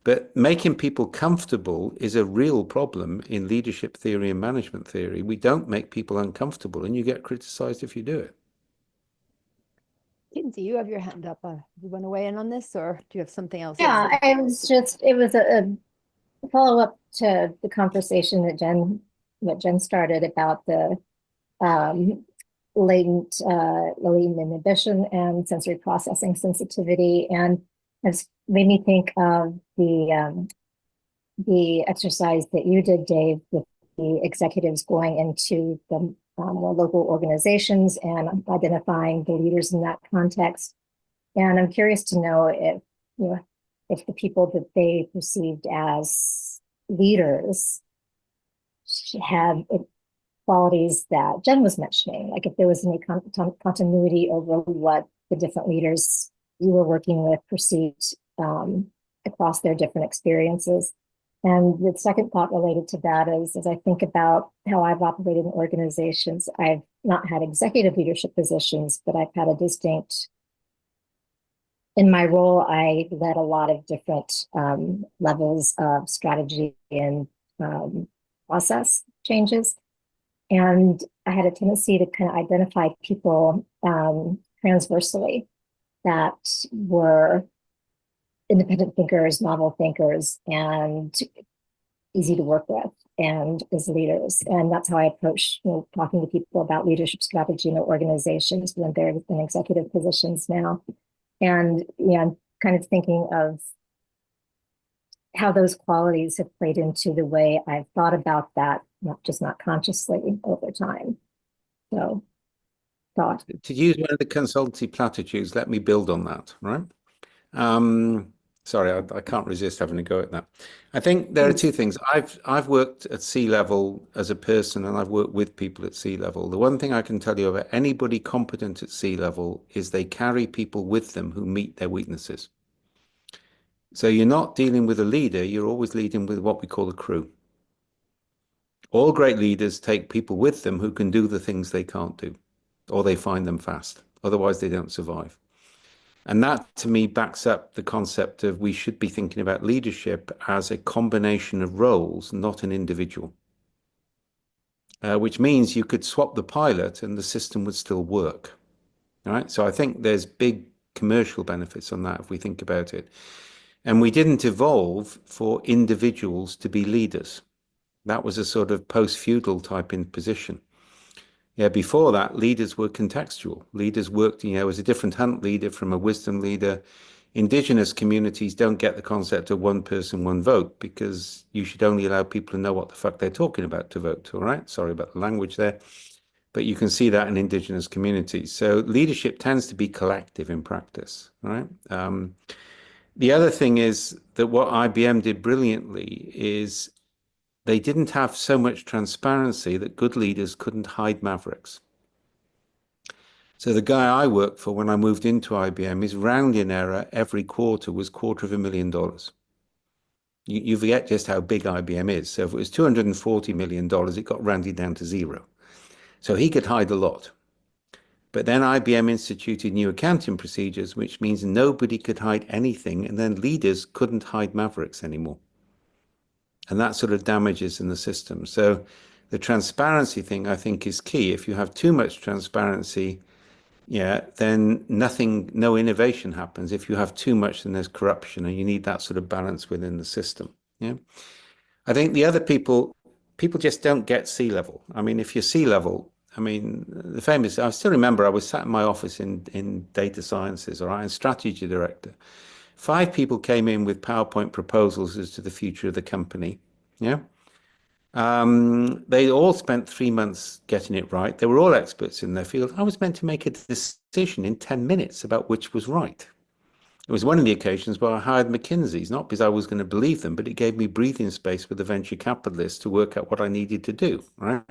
But making people comfortable is a real problem in leadership theory and management theory. We don't make people uncomfortable, and you get criticized if you do it. Kinsey, you have your hand up. Do you want to weigh in on this, or do you have something else? Yeah, it was a follow-up to the conversation that Jen started about the latent inhibition and sensory processing sensitivity, and it's made me think of the exercise that you did, Dave, with the executives going into the local organizations and identifying the leaders in that context. And I'm curious to know if the people that they perceived as leaders had qualities that Jen was mentioning, like if there was any continuity over what the different leaders you were working with perceived across their different experiences. And the second thought related to that is, as I think about how I've operated in organizations, I've not had executive leadership positions, but I've had a distinct, in my role, I led a lot of different levels of strategy and process changes. And I had a tendency to kind of identify people transversally that were independent thinkers, novel thinkers, and easy to work with, and as leaders. And that's how I approach talking to people about leadership strategy in their organizations when they're in executive positions now. And I'm kind of thinking of how those qualities have played into the way I've thought about that, not consciously over time. So thought. To use one of the consultancy platitudes, let me build on that, right? Sorry, I can't resist having a go at that. I think there are 2 things. I've worked at C-level as a person, and I've worked with people at C-level. The one thing I can tell you about anybody competent at C-level is they carry people with them who meet their weaknesses. So you're not dealing with a leader, you're always leading with what we call a crew. All great leaders take people with them who can do the things they can't do, or they find them fast. Otherwise, they don't survive. And that, to me, backs up the concept of we should be thinking about leadership as a combination of roles, not an individual. Which means you could swap the pilot and the system would still work. All right. So I think there's big commercial benefits on that if we think about it. And we didn't evolve for individuals to be leaders. That was a sort of post-feudal type in position. Yeah, before that, leaders were contextual. Leaders worked, as a different hunt leader from a wisdom leader. Indigenous communities don't get the concept of one person, one vote, because you should only allow people to know what the fuck they're talking about to vote, all right? Sorry about the language there. But you can see that in indigenous communities. So leadership tends to be collective in practice, right? The other thing is that what IBM did brilliantly is they didn't have so much transparency that good leaders couldn't hide mavericks. So the guy I worked for when I moved into IBM, his rounding error every quarter was $250,000. You forget just how big IBM is. So if it was $240 million, it got rounded down to zero. So he could hide a lot. But then IBM instituted new accounting procedures, which means nobody could hide anything, and then leaders couldn't hide mavericks anymore. And that sort of damages in the system. So the transparency thing, I think, is key. If you have too much transparency, then no innovation happens. If you have too much, then there's corruption, and you need that sort of balance within the system. Yeah. I think the other people just don't get C-level. I mean, if you're C-level, I still remember I was sat in my office in data sciences, all right, and strategy director. 5 people came in with PowerPoint proposals as to the future of the company. Yeah. They all spent 3 months getting it right. They were all experts in their field. I was meant to make a decision in 10 minutes about which was right. It was one of the occasions where I hired McKinsey's, not because I was going to believe them, but it gave me breathing space with the venture capitalists to work out what I needed to do, right?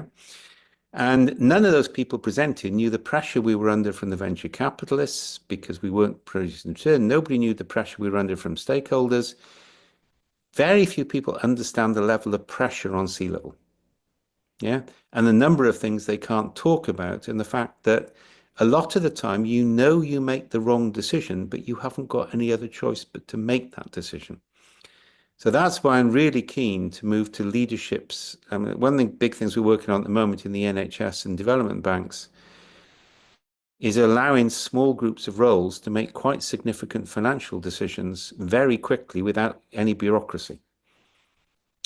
And none of those people presented knew the pressure we were under from the venture capitalists because we weren't producing return. Nobody knew the pressure we were under from stakeholders. Very few people understand the level of pressure on C-level. Yeah. And the number of things they can't talk about, and the fact that a lot of the time, you make the wrong decision, but you haven't got any other choice but to make that decision. So that's why I'm really keen to move to leaderships. One of the big things we're working on at the moment in the NHS and development banks is allowing small groups of roles to make quite significant financial decisions very quickly without any bureaucracy.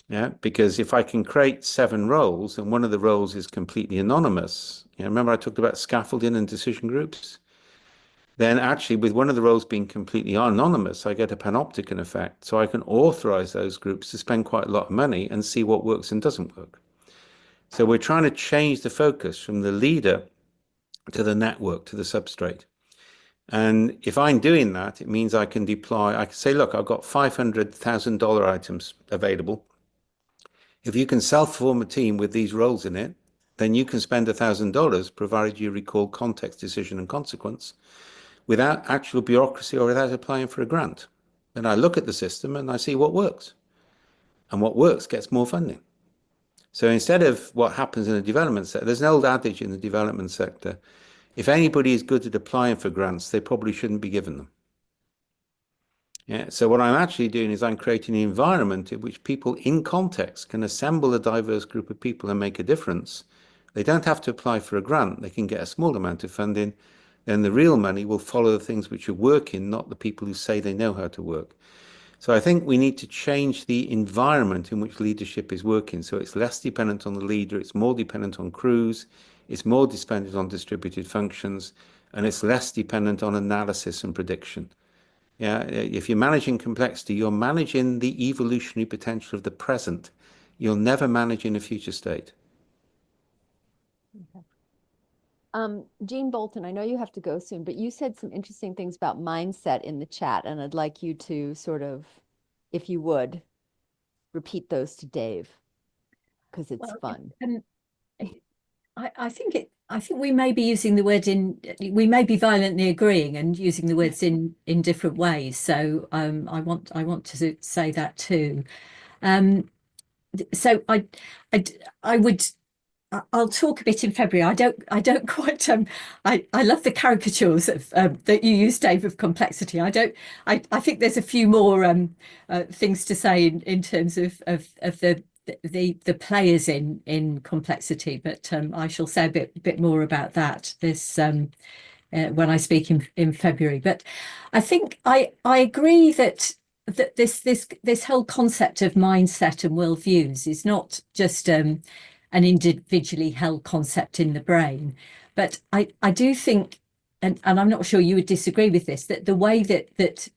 Yeah, because if I can create 7 roles and one of the roles is completely anonymous, remember I talked about scaffolding and decision groups? Then actually with one of the roles being completely anonymous, I get a panopticon effect. So I can authorize those groups to spend quite a lot of money and see what works and doesn't work. So we're trying to change the focus from the leader to the network, to the substrate. And if I'm doing that, it means I can say, look, I've got $500,000 items available. If you can self-form a team with these roles in it, then you can spend $1,000, provided you recall context, decision, and consequence, without actual bureaucracy or without applying for a grant. Then I look at the system and I see what works. And what works gets more funding. So instead of what happens in the development sector, there's an old adage in the development sector, if anybody is good at applying for grants, they probably shouldn't be given them. Yeah, so what I'm actually doing is I'm creating an environment in which people in context can assemble a diverse group of people and make a difference. They don't have to apply for a grant. They can get a small amount of funding. Then the real money will follow the things which are working, not the people who say they know how to work. So I think we need to change the environment in which leadership is working. So it's less dependent on the leader. It's more dependent on crews. It's more dependent on distributed functions. And it's less dependent on analysis and prediction. Yeah, if you're managing complexity, you're managing the evolutionary potential of the present. You'll never manage in a future state. Okay. Jean Bolton, I know you have to go soon, but you said some interesting things about mindset in the chat, and I'd like you to sort of, if you would, repeat those to Dave, because it's fun. I think we may be using the word we may be violently agreeing and using the words in different ways. So I want to say that too. so I would. I'll talk a bit in February. I don't quite. I love the caricatures of that you use, Dave, of complexity. I think there's a few more things to say in terms of the players in complexity, but I shall say a bit more about that when I speak in February. But I think I agree that this whole concept of mindset and worldviews is not just an individually held concept in the brain, but I do think, and I'm not sure you would disagree with this, that the way that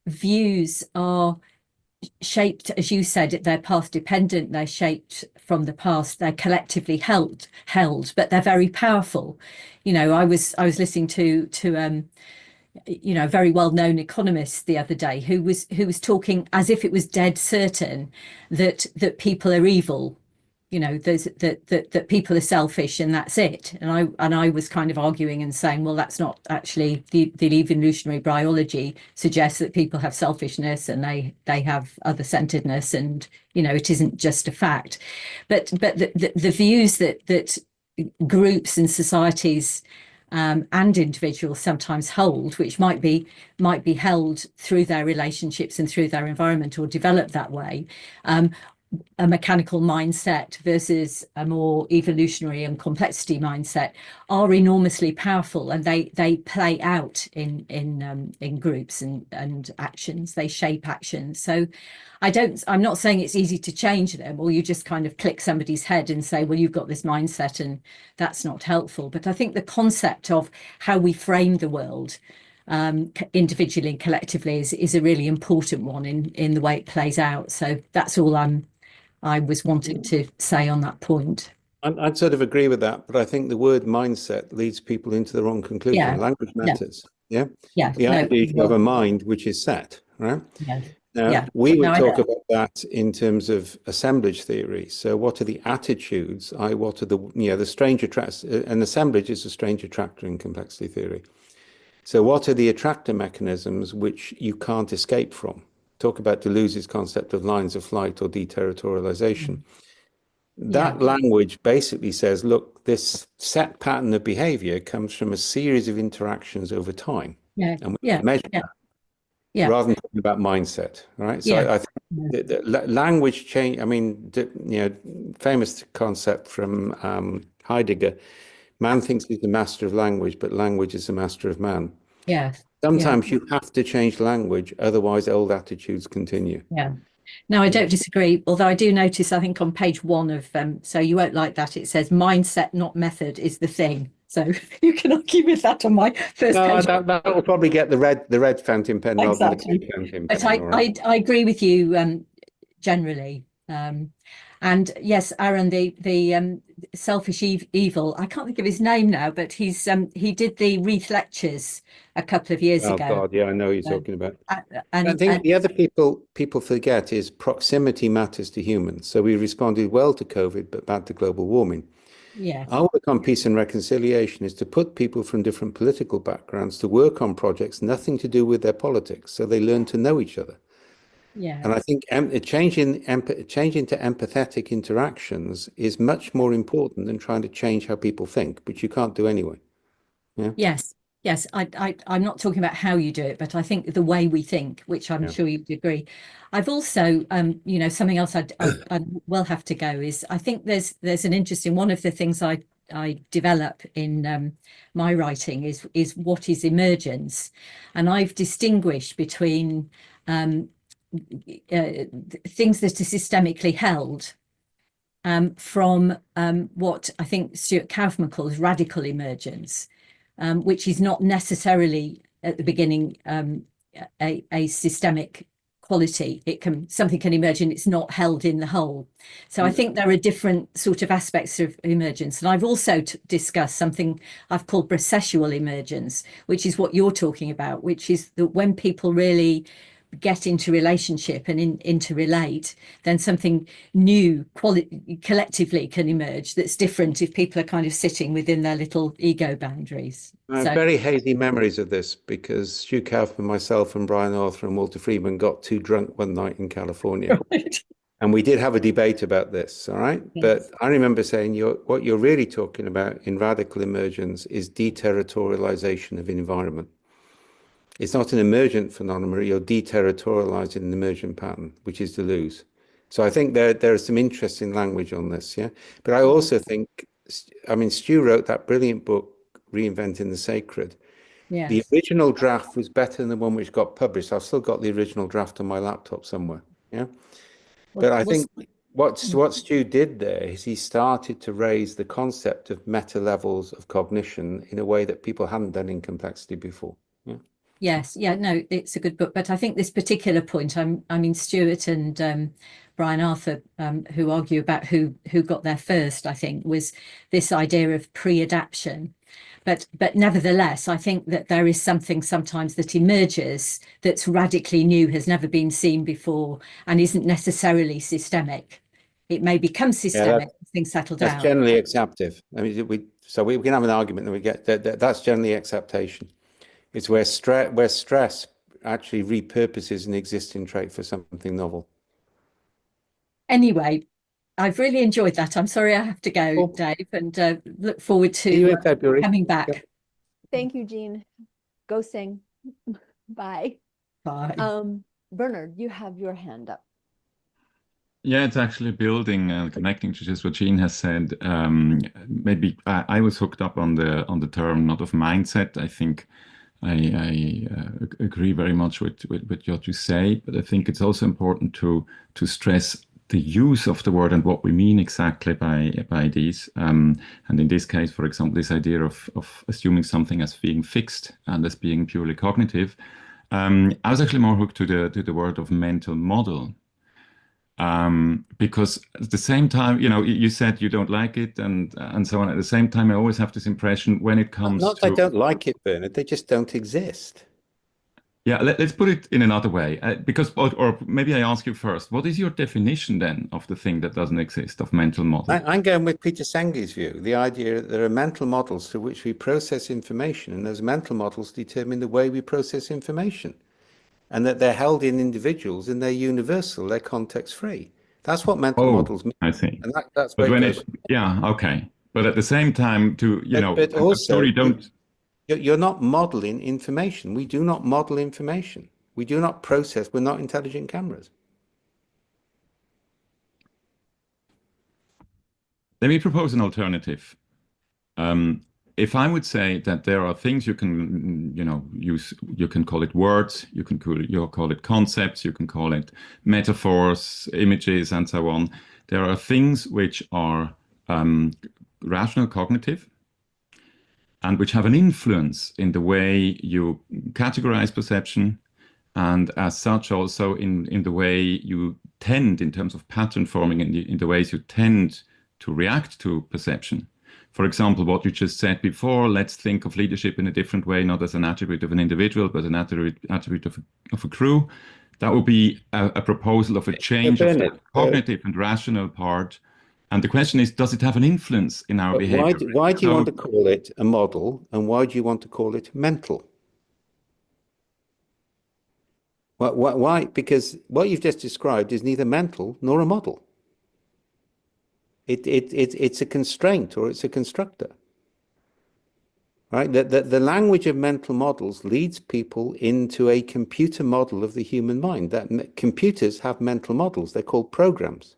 views are shaped, as you said, they're path dependent, they're shaped from the past, they're collectively held, but they're very powerful. I was listening to a very well-known economist the other day who was talking as if it was dead certain that people are evil, that people are selfish and that's it. And I was kind of arguing and saying, well, that's not actually the evolutionary biology suggests that people have selfishness and they have other-centeredness, and it isn't just a fact. But the views that groups and societies and individuals sometimes hold, which might be held through their relationships and through their environment or developed that way, a mechanical mindset versus a more evolutionary and complexity mindset, are enormously powerful, and they play out in groups and actions. They shape actions. So I'm not saying it's easy to change them, or you just kind of click somebody's head and say, well, you've got this mindset and that's not helpful. But I think the concept of how we frame the world individually and collectively is a really important one in the way it plays out. So that's all I was wanting to say on that point. I'd sort of agree with that, but I think the word mindset leads people into the wrong conclusion. Yeah. Language matters. Yeah. Yeah. The idea is you have a mind which is set, right? Yeah. Now, we would talk about that in terms of assemblage theory. So what are the attitudes? What are the strange attracts? An assemblage is a strange attractor in complexity theory. So what are the attractor mechanisms which you can't escape from? Talk about Deleuze's concept of lines of flight or deterritorialization. That language basically says, look, this set pattern of behavior comes from a series of interactions over time. And we measure that. Rather than talking about mindset, right? So I think the language change, I mean, famous concept from Heidegger, man thinks he's the master of language, but language is the master of man. Yes. Sometimes you have to change language, otherwise old attitudes continue. Yeah. No, I don't disagree. Although I do notice, I think on page 1 of, so you won't like that, it says mindset, not method, is the thing. So you can argue with that on my first page. That will probably get the red fountain pen rather than the green fountain pen. But I agree with you generally. And yes, Aaron, the selfish evil, I can't think of his name now, but he did the Reith lectures a couple of years ago. Oh God, yeah, I know who you're talking about. I think the other people forget is proximity matters to humans. So we responded well to COVID, but bad to global warming. Yeah. Our work on peace and reconciliation is to put people from different political backgrounds to work on projects nothing to do with their politics, so they learn to know each other. Yeah. And I think changing to empathetic interactions is much more important than trying to change how people think, which you can't do anyway. Yeah. Yes. I'm not talking about how you do it, but I think the way we think, which I'm sure you'd agree. I've also, something else I will have to go is, I think there's an interesting, one of the things I develop in my writing is what is emergence, and I've distinguished between things that are systemically held from what I think Stuart Kaufman calls radical emergence, which is not necessarily at the beginning a systemic quality. Something can emerge and it's not held in the whole. So I think there are different sort of aspects of emergence. And I've also discussed something I've called processual emergence, which is what you're talking about, which is that when people really get into relationship and interrelate, then something new collectively can emerge that's different if people are kind of sitting within their little ego boundaries. I have very hazy memories of this because Stu Kaufman, myself and Brian Arthur and Walter Friedman got too drunk one night in California. Right. And we did have a debate about this, all right? Yes. But I remember saying what you're really talking about in radical emergence is deterritorialization of environment. It's not an emergent phenomenon, you're deterritorializing an emergent pattern, which is the lose. So I think there is some interesting language on this, yeah? But I also think, I mean, Stu wrote that brilliant book, Reinventing the Sacred. Yes. The original draft was better than the one which got published. I've still got the original draft on my laptop somewhere, yeah? But I think what Stu did there is he started to raise the concept of meta levels of cognition in a way that people hadn't done in complexity before. Yeah. Yes, yeah, no, it's a good book. But I think this particular point, I mean, Stuart and Brian Arthur, who argue about who got there first, I think, was this idea of pre-adaption. But nevertheless, I think that there is something sometimes that emerges that's radically new, has never been seen before, and isn't necessarily systemic. It may become systemic as things settle down. That's generally acceptive. I mean, we can have an argument that we get that's generally acceptation. It's where stress actually repurposes an existing trait for something novel. Anyway, I've really enjoyed that. I'm sorry I have to go, Cool. Dave, and look forward See you to in February. coming back. Yep. Thank you, Jean. Go sing. Bye. Bye. Bernard, you have your hand up. Yeah, it's actually building and connecting to just what Jean has said. Maybe I was hooked up on the term not of mindset. I think I agree very much with what you say, but I think it's also important to stress the use of the word and what we mean exactly by these. And in this case, for example, this idea of assuming something as being fixed and as being purely cognitive. I was actually more hooked to the word of mental model. Because at the same time, you said you don't like it and so on. At the same time, I always have this impression when it comes Not to... I don't like it, Bernard, they just don't exist. Yeah, let's put it in another way, because, or maybe I ask you first, what is your definition then of the thing that doesn't exist, of mental model? I'm going with Peter Senge's view, the idea that there are mental models through which we process information, and those mental models determine the way we process information, and that they're held in individuals and they're universal, they're context-free. That's what mental models mean. I see. And that's But where when it goes. yeah, okay. But at the same time, But also, don't... You're not modeling information. We do not model information. We do not process. We're not intelligent cameras. Let me propose an alternative. If I would say that there are things you can, use, you can call it words, you can call it concepts, you can call it metaphors, images, and so on. There are things which are rational cognitive, and which have an influence in the way you categorize perception, and as such also in the way you tend, in terms of pattern forming, in the ways you tend to react to perception. For example, what you just said before, let's think of leadership in a different way, not as an attribute of an individual, but an attribute of a crew. That would be a proposal of a change of the cognitive and rational part. And the question is, does it have an influence in our behavior? Why do you want to call it a model, and why do you want to call it mental? Why? Because what you've just described is neither mental nor a model. It's a constraint, or it's a constructor. Right? The language of mental models leads people into a computer model of the human mind. That computers have mental models. They're called programs.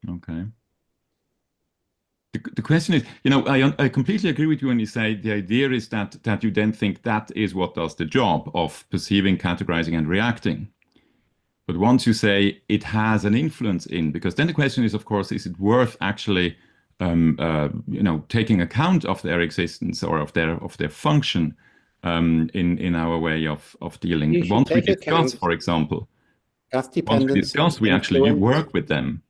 Okay. The question is, I completely agree with you when you say the idea is that you then think that is what does the job of perceiving, categorizing, and reacting. But once you say it has an influence in, because then the question is, of course, is it worth actually, taking account of their existence or of their function in our way of dealing? Once we discuss, for example, path dependence, we actually work with them.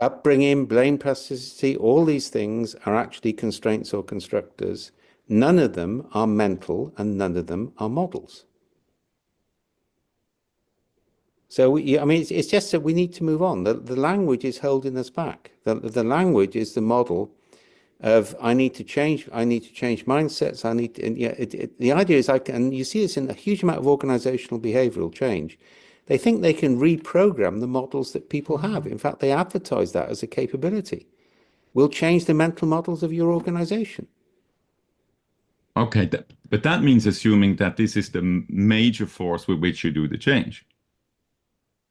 Upbringing, blame plasticity, all these things are actually constraints or constructors. None of them are mental and none of them are models. So, it's just that we need to move on. The language is holding us back. The language is the model of I need to change mindsets. The idea is and you see this in a huge amount of organizational behavioral change. They think they can reprogram the models that people have. In fact, they advertise that as a capability. We'll change the mental models of your organization. Okay, but that means assuming that this is the major force with which you do the change.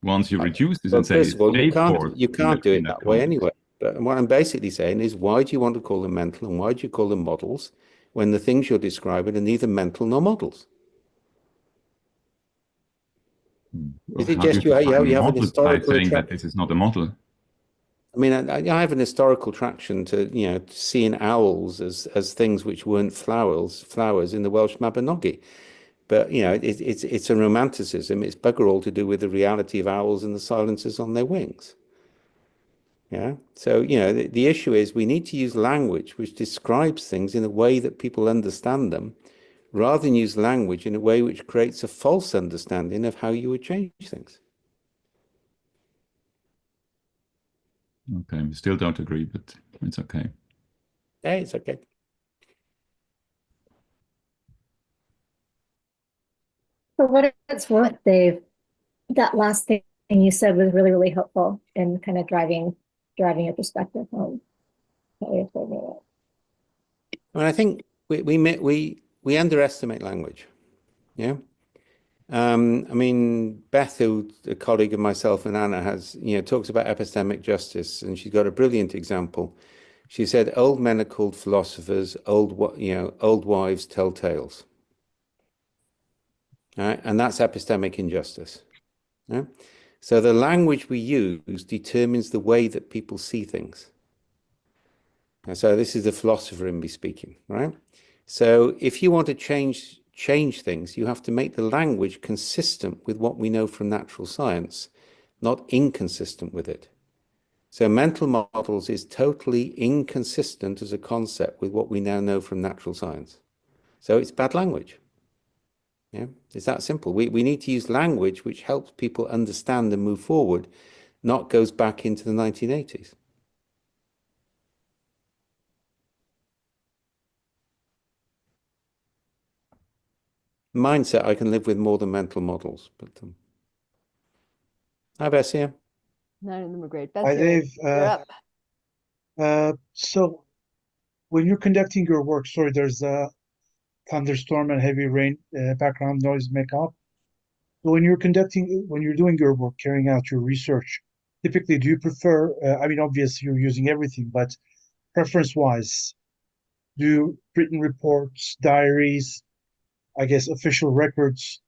Once you reduce this and say first of all, you force can't do it that way context. anyway. But what I'm basically saying is, why do you want to call them mental and why do you call them models when the things you're describing are neither mental nor models? Is it just you have an historical saying that this is not a model? I mean, I have an historical traction to, to seeing owls as things which weren't flowers in the Welsh Mabinogi. But, it's a romanticism. It's bugger all to do with the reality of owls and the silences on their wings. Yeah. So, the issue is we need to use language which describes things in a way that people understand them, rather than use language in a way which creates a false understanding of how you would change things. Okay, we still don't agree, but it's okay. Yeah, it's okay. For what it's worth, Dave, that last thing you said was really, really helpful in kind of driving your perspective home. I mean, I think we underestimate language. Yeah. I mean, Beth, who's a colleague of myself and Anna, has, talks about epistemic justice, and she's got a brilliant example. She said, old men are called philosophers, old wives tell tales. Right? And that's epistemic injustice. Yeah? So the language we use determines the way that people see things. And so this is the philosopher in me speaking, right? So if you want to change things, you have to make the language consistent with what we know from natural science, not inconsistent with it. So mental models is totally inconsistent as a concept with what we now know from natural science. So it's bad language. Yeah, it's that simple. We need to use language which helps people understand and move forward, not goes back into the 1980s. Mindset, I can live with more than mental models. But hi, Bessie. None of them are great. Hi, Betsy, Dave. you're up. So when you're conducting your work, sorry, there's a thunderstorm and heavy rain background noise make up. So when you're doing your work, carrying out your research, typically do you prefer, I mean, obviously you're using everything, but preference-wise, do written reports, diaries, I guess official records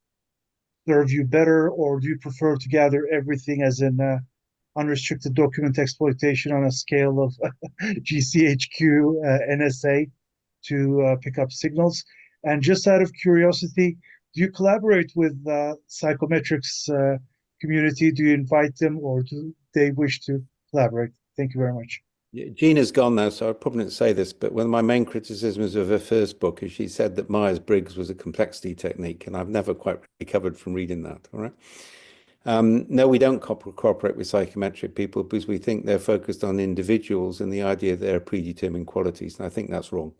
serve you better, or do you prefer to gather everything as an unrestricted document exploitation on a scale of GCHQ, NSA to pick up signals? And just out of curiosity, do you collaborate with psychometrics community? Do you invite them, or do they wish to collaborate? Thank you very much. Gina's gone now, so I probably didn't say this, but one of my main criticisms of her first book is she said that Myers-Briggs was a complexity technique, and I've never quite recovered from reading that, all right? No, we don't cooperate with psychometric people because we think they're focused on individuals and the idea that they're predetermined qualities, and I think that's wrong.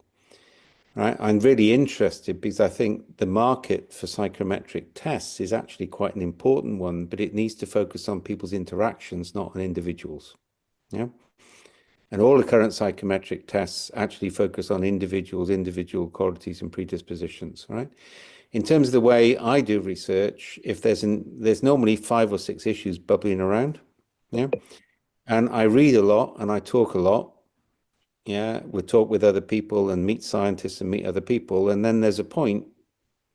Right? I'm really interested because I think the market for psychometric tests is actually quite an important one, but it needs to focus on people's interactions, not on individuals. Yeah. And all the current psychometric tests actually focus on individuals, individual qualities and predispositions, right? In terms of the way I do research, if there's normally 5 or 6 issues bubbling around, yeah, and I read a lot and I talk a lot, yeah, we talk with other people and meet scientists and meet other people, and then there's a point,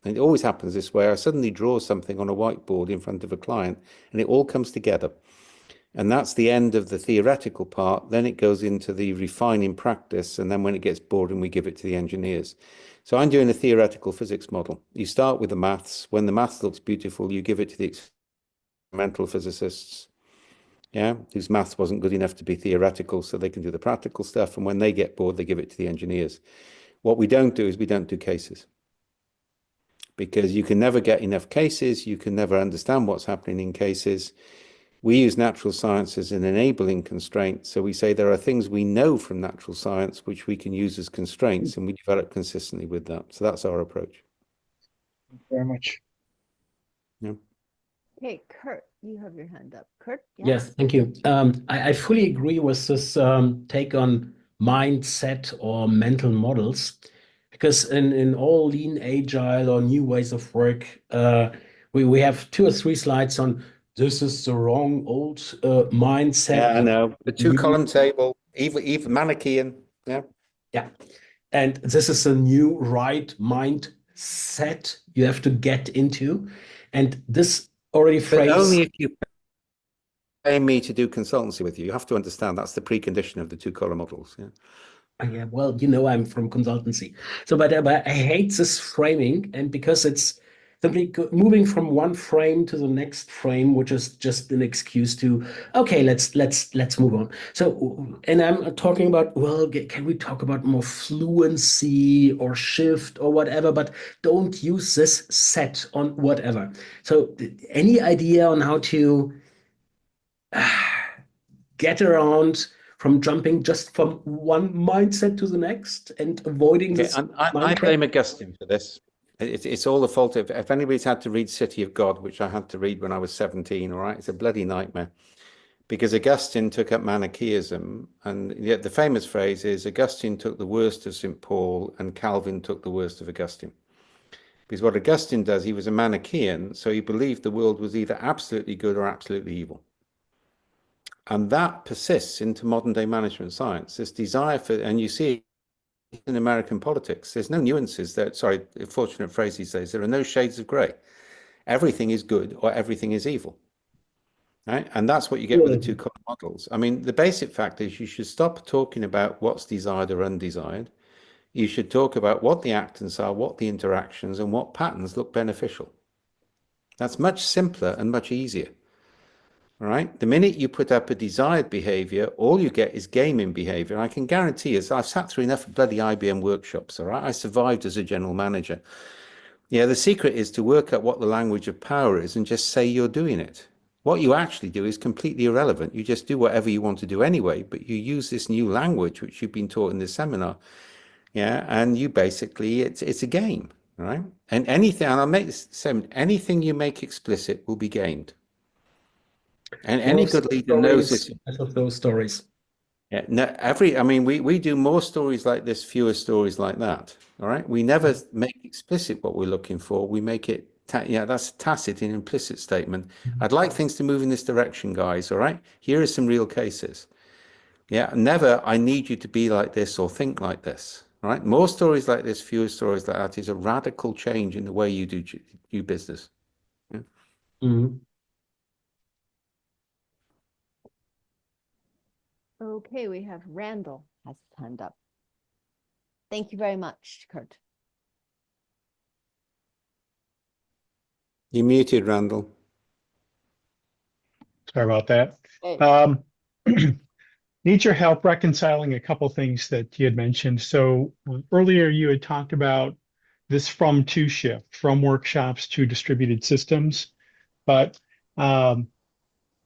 and it always happens this way, I suddenly draw something on a whiteboard in front of a client, and it all comes together. And that's the end of the theoretical part. Then it goes into the refining practice. And then when it gets boring, we give it to the engineers. So I'm doing a theoretical physics model. You start with the maths. When the maths looks beautiful, you give it to the experimental physicists, yeah, whose maths wasn't good enough to be theoretical, so they can do the practical stuff. And when they get bored, they give it to the engineers. What we don't do is we don't do cases. Because you can never get enough cases. You can never understand what's happening in cases. We use natural science as an enabling constraint. So we say there are things we know from natural science which we can use as constraints, and we develop consistently with that. So that's our approach. Thank you very much. Yeah. Okay, Kurt, you have your hand up. Kurt, yeah. Yes, thank you. I fully agree with this take on mindset or mental models, because in all lean, agile, or new ways of work, we have 2 or 3 slides on this is the wrong old mindset. Yeah, I know. The new- two-column table, even Manichaean. Yeah. Yeah, and this is a new right mindset you have to get into, and this already But phrase. only if you pay me to do consultancy with you. You have to understand that's the precondition of the two-column models. Yeah. Yeah, well, I'm from consultancy. So, but I hate this framing, and because it's simply moving from one frame to the next frame, which is just an excuse to, okay, let's move on. So, and I'm talking about, well, can we talk about more fluency or shift or whatever, but don't use this set on whatever. So, any idea on how to get around from jumping just from one mindset to the next and avoiding Okay, this I mind trap? blame Augustine for this. It's all the fault of, if anybody's had to read City of God, which I had to read when I was 17, all right, it's a bloody nightmare. Because Augustine took up Manichaeism, and yet the famous phrase is Augustine took the worst of St. Paul and Calvin took the worst of Augustine. Because what Augustine does, he was a Manichaean, so he believed the world was either absolutely good or absolutely evil. And that persists into modern day management science, this desire for, and you see it in American politics, there's no nuances there. Sorry, a fortunate phrase these days, there are no shades of gray. Everything is good or everything is evil. Right? And that's what you get with the two column models. I mean, the basic fact is you should stop talking about what's desired or undesired. You should talk about what the actants are, what the interactions, and what patterns look beneficial. That's much simpler and much easier. All right. The minute you put up a desired behavior, all you get is gaming behavior. I can guarantee you, I've sat through enough bloody IBM workshops. All right. I survived as a general manager. Yeah. The secret is to work out what the language of power is and just say you're doing it. What you actually do is completely irrelevant. You just do whatever you want to do anyway, but you use this new language, which you've been taught in this seminar. Yeah. And you basically, it's a game. Right. And anything, and I'll make this same, anything you make explicit will be gamed. And any good leader knows this. Of those stories. Yeah, no, I mean, we do more stories like this, fewer stories like that. All right. We never make explicit what we're looking for. We make it, that's tacit and implicit statement. I'd like things to move in this direction, guys. All right. Here are some real cases. Yeah. Never, I need you to be like this or think like this. All right. More stories like this, fewer stories like that is a radical change in the way you do business. Yeah. Mm-hmm. Okay, we have Randall has his hand up. Thank you very much, Kurt. You muted, Randall. Sorry about that. Hey. Need your help reconciling a couple things that you had mentioned. So earlier you had talked about this from to shift, from workshops to distributed systems. But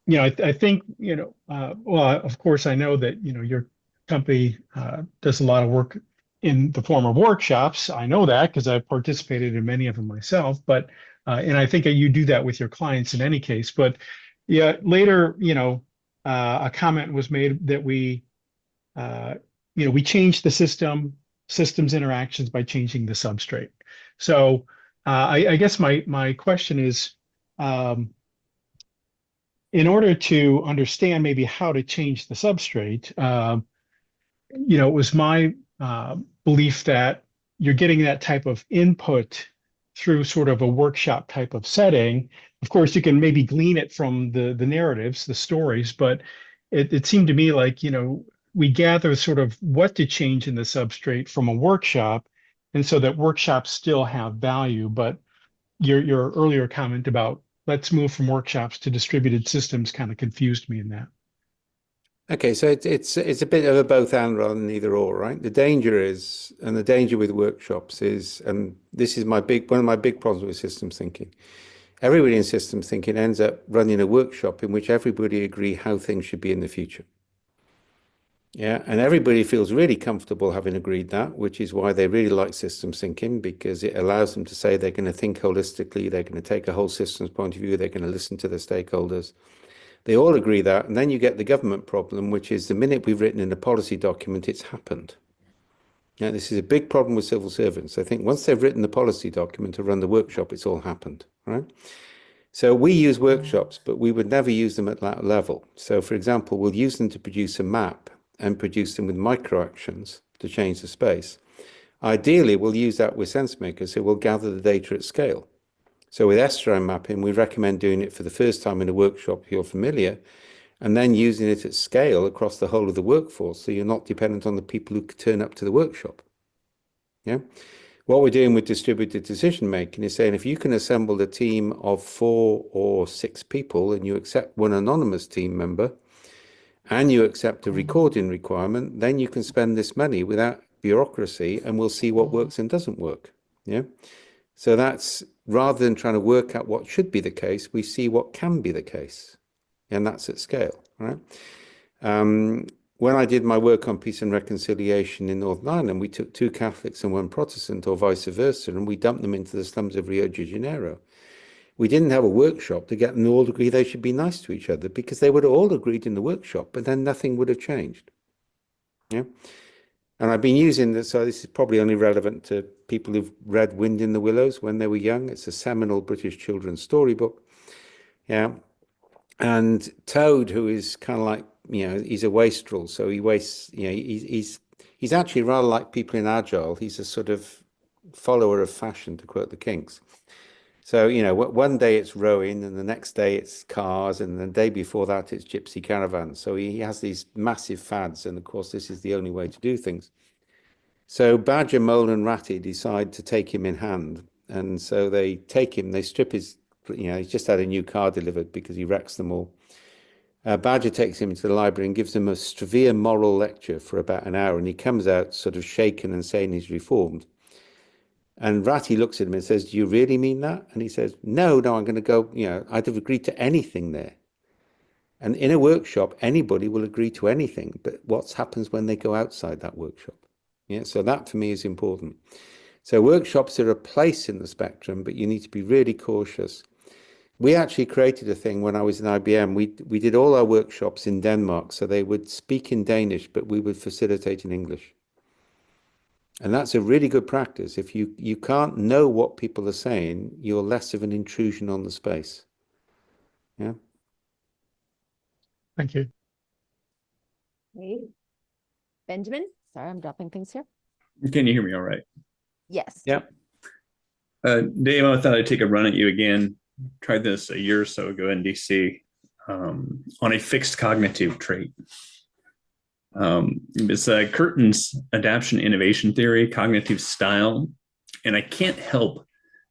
I think, well, of course, I know that, your company does a lot of work in the form of workshops. I know that because I've participated in many of them myself, but, and I think that you do that with your clients in any case. But yeah, later, a comment was made that we changed the systems interactions by changing the substrate. So I guess my question is, in order to understand maybe how to change the substrate, it was my belief that you're getting that type of input through sort of a workshop type of setting. Of course, you can maybe glean it from the narratives, the stories, but it seemed to me like, we gather sort of what to change in the substrate from a workshop, and so that workshops still have value. But your earlier comment about let's move from workshops to distributed systems kind of confused me in that. Okay, so it's a bit of a both and rather than either or, right? The danger is, and the danger with workshops is, and this is one of my big problems with systems thinking. Everybody in systems thinking ends up running a workshop in which everybody agree how things should be in the future. Yeah, and everybody feels really comfortable having agreed that, which is why they really like systems thinking, because it allows them to say they're going to think holistically, they're going to take a whole systems point of view, they're going to listen to their stakeholders. They all agree that, and then you get the government problem, which is the minute we've written in a policy document, it's happened. Now, this is a big problem with civil servants. I think once they've written the policy document to run the workshop, it's all happened, right? So we use workshops, but we would never use them at that level. So, for example, we'll use them to produce a map and produce them with micro actions to change the space. Ideally, we'll use that with sense makers who will gather the data at scale. So with Estuarine Mapping, we recommend doing it for the first time in a workshop if you're familiar, and then using it at scale across the whole of the workforce, so you're not dependent on the people who turn up to the workshop. Yeah. What we're doing with distributed decision making is saying if you can assemble a team of 4 or 6 people and you accept one anonymous team member and you accept a recording requirement, then you can spend this money without bureaucracy and we'll see what works and doesn't work. Yeah. So that's, rather than trying to work out what should be the case, we see what can be the case. And that's at scale, right? When I did my work on peace and reconciliation in Northern Ireland, we took 2 Catholics and 1 Protestant, or vice versa, and we dumped them into the slums of Rio de Janeiro. We didn't have a workshop to get them to all agree they should be nice to each other, because they would have all agreed in the workshop, but then nothing would have changed. Yeah. And I've been using this, so this is probably only relevant to people who've read Wind in the Willows when they were young. It's a seminal British children's storybook. Yeah. And Toad, who is kind of like, you know, he's a wastrel, so he wastes, you know, he's actually rather like people in Agile. He's a sort of follower of fashion, to quote the Kinks. So, you know, one day it's rowing and the next day it's cars and the day before that it's gypsy caravans. So he has these massive fads, and of course this is the only way to do things. So Badger, Mole and Ratty decide to take him in hand, and so they take him, they strip his, you know, he's just had a new car delivered because he wrecks them all. Badger takes him into the library and gives him a severe moral lecture for about an hour, and he comes out sort of shaken and saying he's reformed. And Ratty looks at him and says, "Do you really mean that?" And he says, no, I'm going to go, you know, I'd have agreed to anything there. And in a workshop, anybody will agree to anything, but what happens when they go outside that workshop? Yeah, so that for me is important. So workshops are a place in the spectrum, but you need to be really cautious. We actually created a thing when I was in IBM. We did all our workshops in Denmark, so they would speak in Danish, but we would facilitate in English. And that's a really good practice. If you can't know what people are saying, you're less of an intrusion on the space. Yeah. Thank you. Great. Benjamin, sorry, I'm dropping things here. Can you hear me all right? Yes. Yeah. Dave, I thought I'd take a run at you again. Tried this a year or so ago in DC on a fixed cognitive trait. It's Curtin's adaptation innovation theory, cognitive style. And I can't help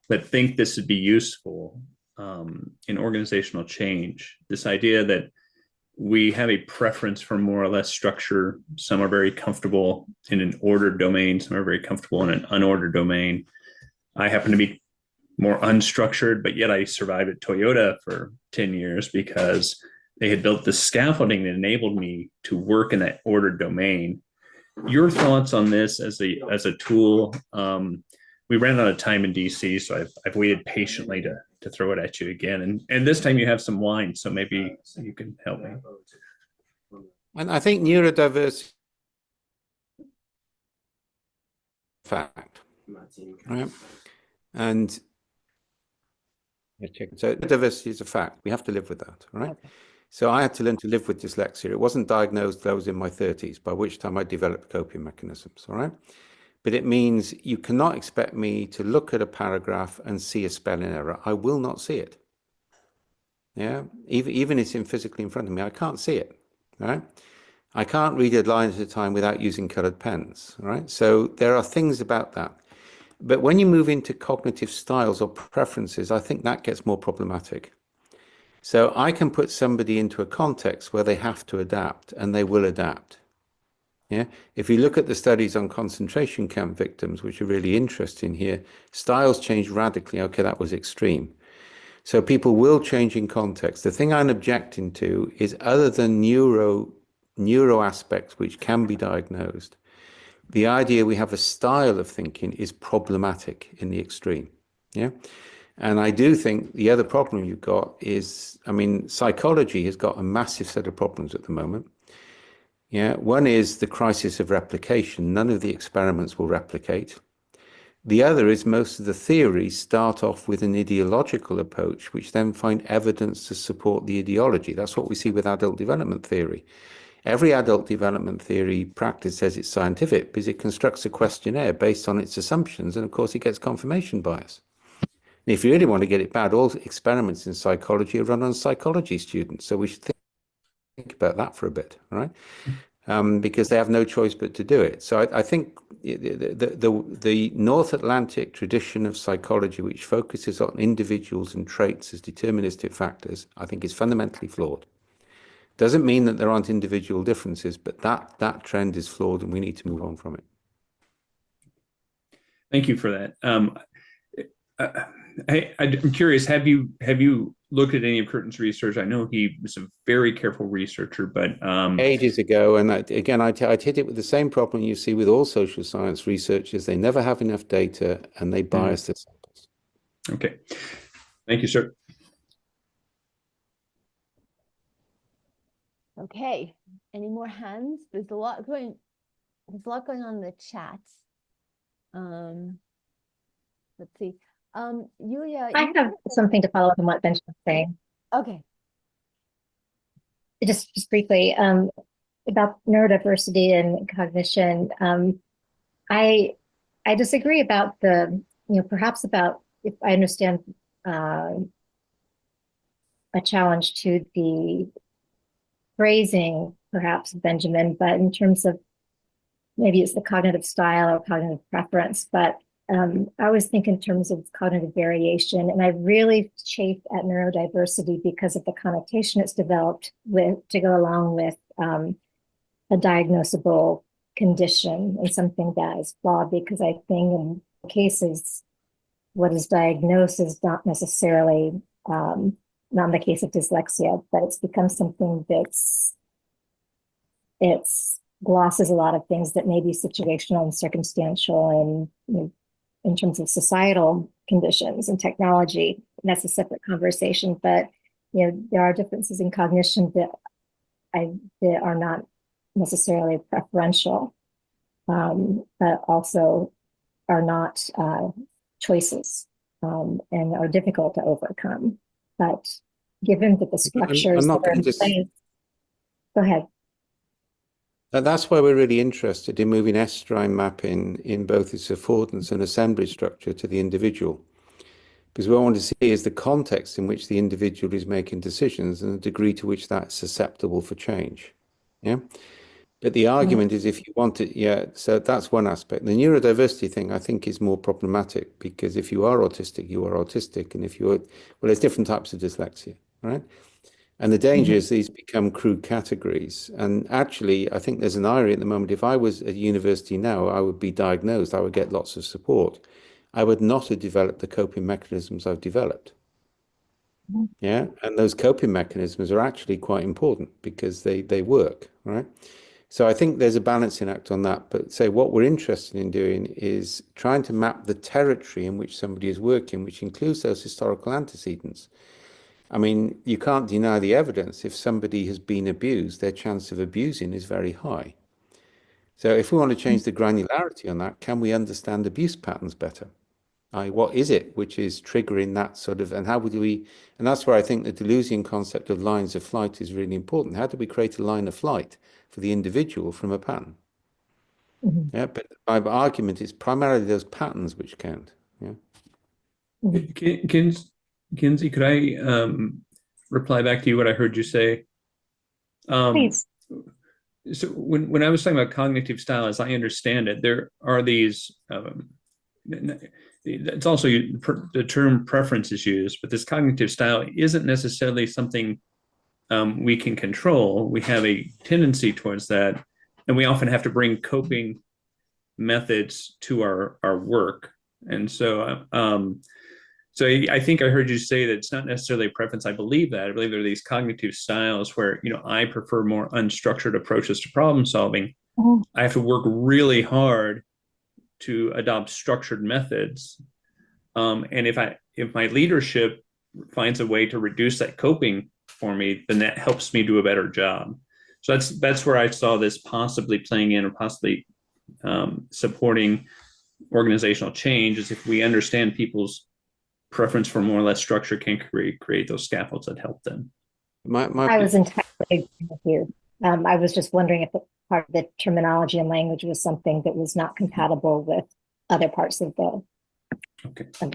but think this would be useful in organizational change. This idea that we have a preference for more or less structure. Some are very comfortable in an ordered domain. Some are very comfortable in an unordered domain. I happen to be more unstructured, but yet I survived at Toyota for 10 years because they had built the scaffolding that enabled me to work in that ordered domain. Your thoughts on this as a tool? We ran out of time in DC, so I've waited patiently to throw it at you again. And this time you have some wine, so maybe you can help me. And I think neurodiversity fact, right? And so diversity is a fact. We have to live with that, right? Okay. So I had to learn to live with dyslexia. It wasn't diagnosed till I was in my 30s, by which time I developed coping mechanisms, all right? But it means you cannot expect me to look at a paragraph and see a spelling error. I will not see it. Yeah, even if it's physically in front of me, I can't see it, right? I can't read a line at a time without using colored pens, right? So there are things about that. But when you move into cognitive styles or preferences, I think that gets more problematic. So I can put somebody into a context where they have to adapt, and they will adapt. Yeah. If you look at the studies on concentration camp victims, which are really interesting here, styles change radically. Okay, that was extreme. So people will change in context. The thing I'm objecting to is, other than neuro neuro aspects which can be diagnosed, the idea we have a style of thinking is problematic in the extreme. Yeah. And I do think the other problem you've got is, I mean, psychology has got a massive set of problems at the moment. Yeah. One is the crisis of replication. None of the experiments will replicate. The other is most of the theories start off with an ideological approach, which then find evidence to support the ideology. That's what we see with adult development theory. Every adult development theory practice says it's scientific because it constructs a questionnaire based on its assumptions, and of course it gets confirmation bias. And if you really want to get it bad, all experiments in psychology are run on psychology students, so we should think about that for a bit, right? Because they have no choice but to do it. So I think the North Atlantic tradition of psychology, which focuses on individuals and traits as deterministic factors, I think is fundamentally flawed. Doesn't mean that there aren't individual differences, but that trend is flawed and we need to move on from it. Thank you for that. I'm curious, have you looked at any of Curtin's research? I know he was a very careful researcher, but ages ago, and I'd hit it with the same problem you see with all social science researchers. They never have enough data and they bias their samples. Okay. Thank you, sir. Okay, any more hands? There's a lot going on in the chat. Let's see. Yulia, I have something to follow up on what Benjamin was saying. Okay. Just briefly, about neurodiversity and cognition. I disagree about perhaps about, if I understand a challenge to the phrasing, perhaps, Benjamin, but in terms of maybe it's the cognitive style or cognitive preference, but I always think in terms of cognitive variation, and I really chafe at neurodiversity because of the connotation it's developed to go along with a diagnosable condition and something that is flawed, because I think in cases what is diagnosed is not necessarily not in the case of dyslexia, but it's become something it's glosses a lot of things that may be situational and circumstantial, and in terms of societal conditions and technology. And that's a separate conversation, but there are differences in cognition that are not necessarily preferential, but also are not choices, and are difficult to overcome. But given that the structures that are in place, go ahead. That's why we're really interested in moving estuarine mapping in both its affordance and assembly structure to the individual. Because what I want to see is the context in which the individual is making decisions and the degree to which that's susceptible for change. Yeah. But the argument is, if you want it, so that's one aspect. The neurodiversity thing, I think, is more problematic, because if you are autistic, you are autistic. And if you're, well, there's different types of dyslexia, right? And the danger is these become crude categories. And actually, I think there's an irony at the moment. If I was at university now, I would be diagnosed. I would get lots of support. I would not have developed the coping mechanisms I've developed. Yeah. And those coping mechanisms are actually quite important because they work, right? So I think there's a balancing act on that. But say what we're interested in doing is trying to map the territory in which somebody is working, which includes those historical antecedents. I mean, you can't deny the evidence. If somebody has been abused, their chance of abusing is very high. So if we want to change the granularity on that, can we understand abuse patterns better? What is it which is triggering that sort of, and how would we, and that's where I think the Deleuzian concept of lines of flight is really important. How do we create a line of flight for the individual from a pattern? Yeah, but my argument is primarily those patterns which count. Yeah. Kinsey, could I reply back to you what I heard you say? Please. So when I was talking about cognitive style, as I understand it, there are these, it's also the term preference is used, but this cognitive style isn't necessarily something we can control. We have a tendency towards that, and we often have to bring coping methods to our work. And so So I think I heard you say that it's not necessarily a preference. I believe that. I believe there are these cognitive styles where, I prefer more unstructured approaches to problem solving. I have to work really hard to adopt structured methods. And if my leadership finds a way to reduce that coping for me, then that helps me do a better job. So that's where I saw this possibly playing in, or possibly supporting organizational change, is if we understand people's preference for more or less structure, can create those scaffolds that help them. I was entirely agree with you. I was just wondering if part of the terminology and language was something that was not compatible with other parts of the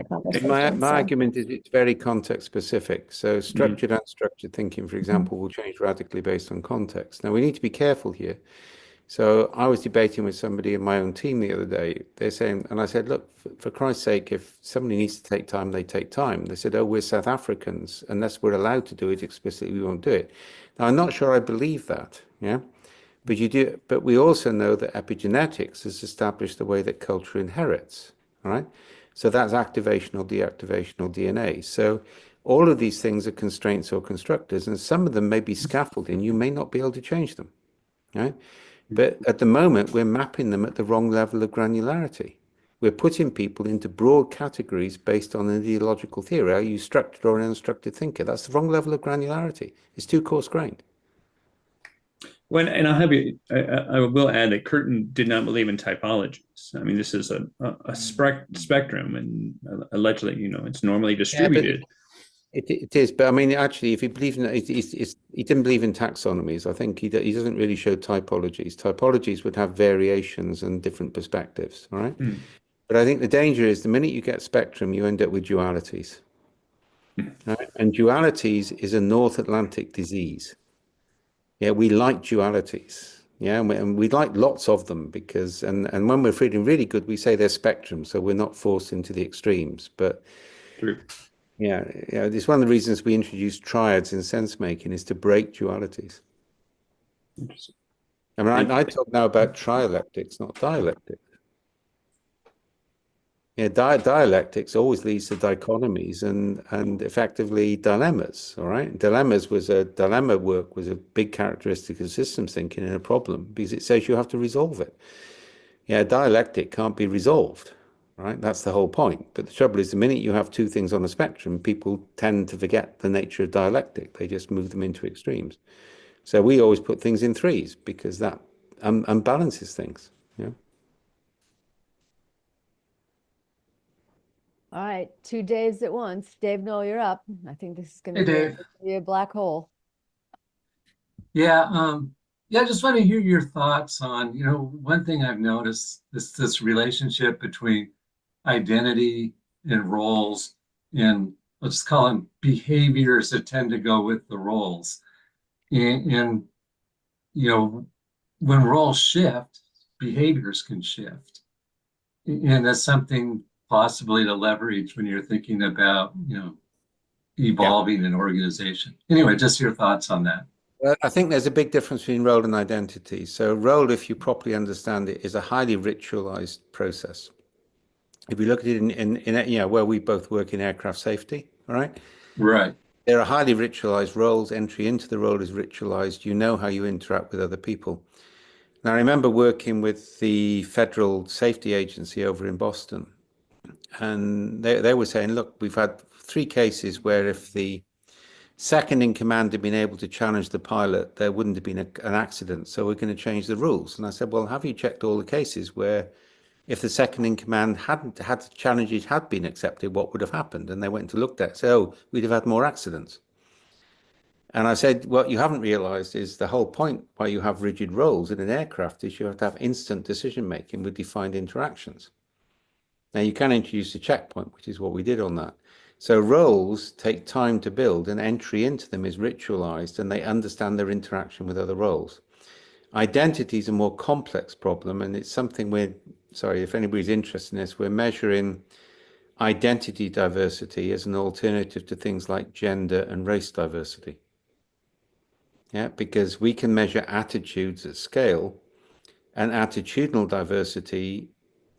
conversation. My argument is it's very context specific. So structured and unstructured thinking, for example, will change radically based on context. Now we need to be careful here. So I was debating with somebody in my own team the other day. They're saying, and I said, look, for Christ's sake, if somebody needs to take time, they take time. They said, oh, we're South Africans. Unless we're allowed to do it explicitly, we won't do it. Now, I'm not sure I believe that, yeah? But you do. But we also know that epigenetics has established the way that culture inherits, all right? So that's activation or deactivation or DNA. So all of these things are constraints or constructors, and some of them may be scaffolding. You may not be able to change them, right? But at the moment, we're mapping them at the wrong level of granularity. We're putting people into broad categories based on an ideological theory. Are you structured or an unstructured thinker? That's the wrong level of granularity. It's too coarse-grained. And I will add that Curtin did not believe in typologies. I mean, this is a spectrum, and allegedly, it's normally distributed. Yeah, it is, but I mean, actually, if he believed in he didn't believe in taxonomies. I think he doesn't really show typologies. Typologies would have variations and different perspectives, all right? But I think the danger is the minute you get spectrum, you end up with dualities, right? And dualities is a North Atlantic disease. Yeah, we like dualities. Yeah, and we like lots of them because, and when we're feeling really good, we say they're spectrum, so we're not forced into the extremes. But True. Yeah, it's one of the reasons we introduced triads in sense making, is to break dualities. Interesting. I mean, I talk now about trialectics, not dialectics. Yeah, dialectics always leads to dichotomies and effectively dilemmas. All right, dilemma work was a big characteristic of systems thinking in a problem because it says you have to resolve it. Yeah, dialectic can't be resolved. Right, that's the whole point. But the trouble is, the minute you have two things on a spectrum, people tend to forget the nature of dialectic. They just move them into extremes. So we always put things in threes because that unbalances things. Yeah. All right, 2 Daves at once. Dave Noel, you're up. I think this is going to be a black hole. Yeah, I just want to hear your thoughts on, one thing I've noticed is this relationship between identity and roles, and let's call them behaviors that tend to go with the roles. And when roles shift, behaviors can shift. And that's something possibly to leverage when you're thinking about, evolving an organization. Anyway, just your thoughts on that. I think there's a big difference between role and identity. So role, if you properly understand it, is a highly ritualized process. If you look at it in where we both work in aircraft safety, all right? Right. There are highly ritualized roles. Entry into the role is ritualized. You know how you interact with other people. Now, I remember working with the Federal Safety Agency over in Boston, and they were saying, look, we've had 3 cases where if the second in command had been able to challenge the pilot, there wouldn't have been an accident. So we're going to change the rules. And I said, well, have you checked all the cases where if the second in command hadn't had challenges had been accepted, what would have happened? And they went to look at it, so we'd have had more accidents. And I said, what you haven't realized is the whole point why you have rigid roles in an aircraft is you have to have instant decision making with defined interactions. Now you can introduce a checkpoint, which is what we did on that. So roles take time to build, and entry into them is ritualized, and they understand their interaction with other roles. Identity is a more complex problem, and it's something if anybody's interested in this, we're measuring identity diversity as an alternative to things like gender and race diversity. Yeah, because we can measure attitudes at scale, and attitudinal diversity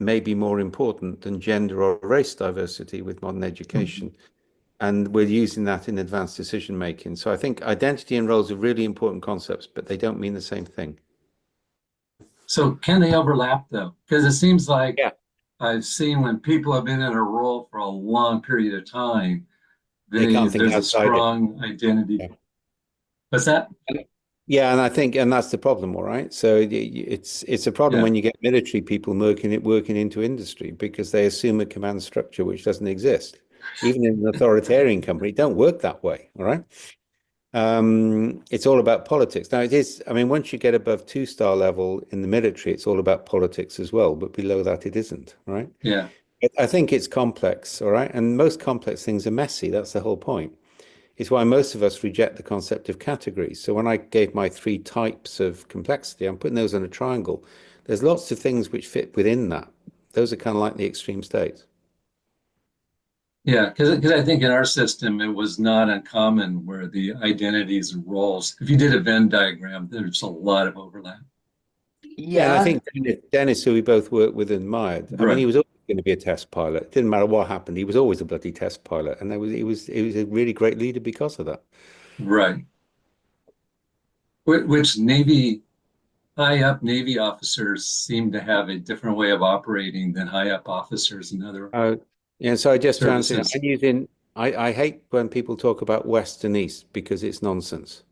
may be more important than gender or race diversity with modern education. And we're using that in advanced decision making. So I think identity and roles are really important concepts, but they don't mean the same thing. So can they overlap though? Because it seems like Yeah. I've seen when people have been in a role for a long period of time, They can't think there's a outside it. strong identity. Yeah. What's that? Yeah, and I think, and that's the problem, all right? So it's a problem Yeah. when you get military people working into industry because they assume a command structure which doesn't exist. Even in an authoritarian company, it don't work that way, all right? It's all about politics. Now it is, I mean, once you get above 2-star level in the military, it's all about politics as well, but below that it isn't, right? Yeah. I think it's complex, all right? And most complex things are messy. That's the whole point. It's why most of us reject the concept of categories. So when I gave my 3 types of complexity, I'm putting those in a triangle. There's lots of things which fit within that. Those are kind of like the extreme states. Yeah, because I think in our system, it was not uncommon where the identities and roles, if you did a Venn diagram, there's a lot of overlap. Yeah, and I think Dennis, who we both worked with, admired. I mean, he was always going to be a test pilot. It didn't matter what happened. He was always a bloody test pilot, and he was a really great leader because of that. Right. Which high up Navy officers seem to have a different way of operating than high up officers in other Yeah, so I just services. I hate when people talk about West and East because it's nonsense.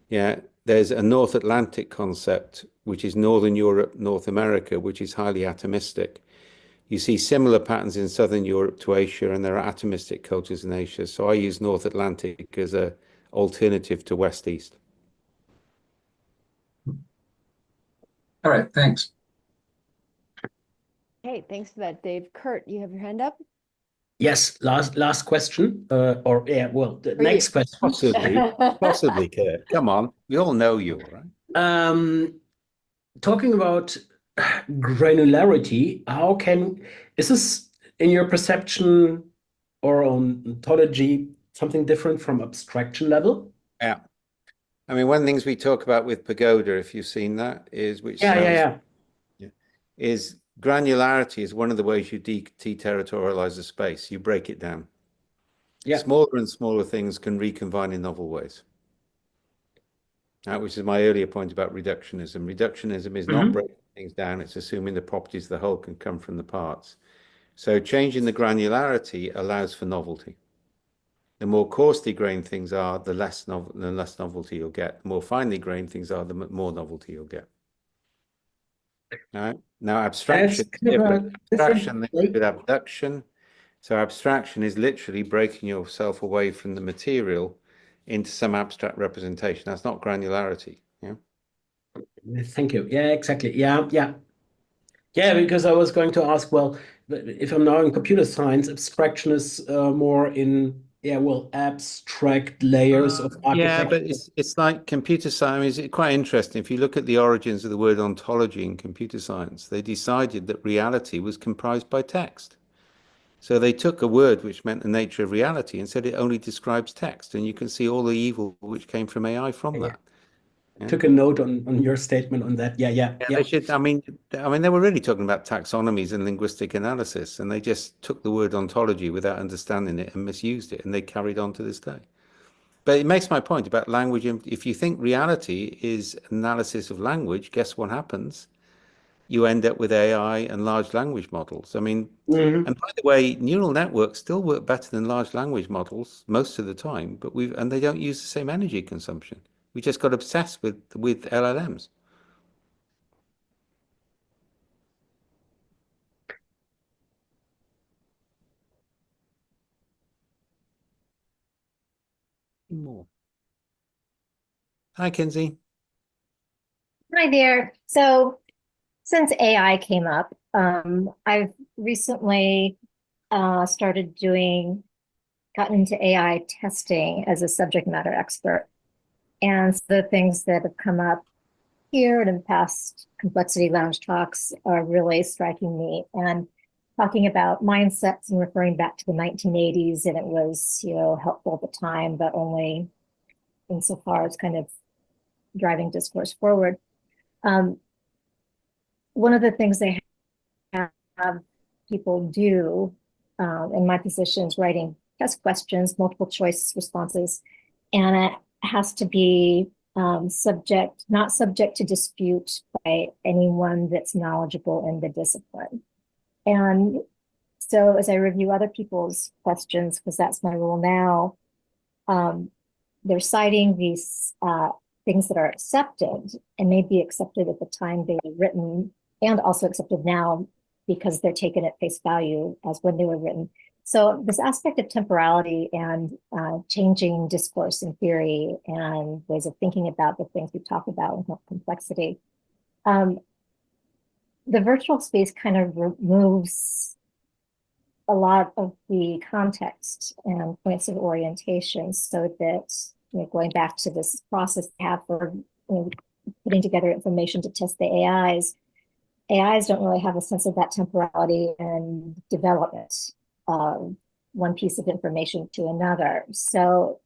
Yeah, there's a North Atlantic concept, which is Northern Europe, North America, which is highly atomistic. You see similar patterns in Southern Europe to Asia, and there are atomistic cultures in Asia. So I use North Atlantic as an alternative to West-East. All right, thanks. Hey, thanks for that, Dave. Kurt, you have your hand up? Yes, last question, the For next you. question. Possibly, Kurt. Come on, we all know you, right? Talking about granularity, is this in your perception or ontology something different from abstraction level? Yeah. I mean, one of the things we talk about with Pagoda, if you've seen that, is is granularity is one of the ways you deterritorialize a space. You break it down. Yeah. Smaller and smaller things can recombine in novel ways. Which is my earlier point about reductionism. Reductionism is not breaking things down. It's assuming the properties of the whole can come from the parts. So changing the granularity allows for novelty. The more coarsely grained things are, the less novelty you'll get. The more finely grained things are, the more novelty you'll get. All right. Now, abstraction with abduction. So abstraction is literally breaking yourself away from the material into some abstract representation. That's not granularity. Yeah. Thank you. Yeah, exactly. Yeah. Yeah, because I was going to ask, well, if I'm now in computer science, abstraction is more in abstract layers of architecture. Yeah, but it's like computer science. It's quite interesting. If you look at the origins of the word ontology in computer science, they decided that reality was comprised by text. So they took a word which meant the nature of reality and said it only describes text. And you can see all the evil which came from AI from that. Yeah. Took a note on your statement on that. Yeah. They should. I mean, they were really talking about taxonomies and linguistic analysis, and they just took the word ontology without understanding it and misused it, and they carried on to this day. But it makes my point about language. If you think reality is analysis of language, guess what happens? You end up with AI and large language models. I mean, and by the way, neural networks still work better than large language models most of the time, and they don't use the same energy consumption. We just got obsessed with LLMs. More. Hi, Kinsey. Hi there. So since AI came up, I've recently gotten into AI testing as a subject matter expert. And the things that have come up here and in past Complexity Lounge talks are really striking me. And talking about mindsets and referring back to the 1980s, and it was, helpful at the time, but only insofar as kind of driving discourse forward. One of the things they have have people do in my position is writing test questions, multiple choice responses, and it has to be not subject to dispute by anyone that's knowledgeable in the discipline. And so as I review other people's questions, because that's my role now, they're citing these things that are accepted and may be accepted at the time they were written and also accepted now because they're taken at face value as when they were written. So this aspect of temporality and changing discourse and theory and ways of thinking about the things we talk about with complexity, the virtual space kind of removes a lot of the context and points of orientation, so that, you know, going back to this process we have for, you know, putting together information to test the AIs don't really have a sense of that temporality and development of one piece of information to another. So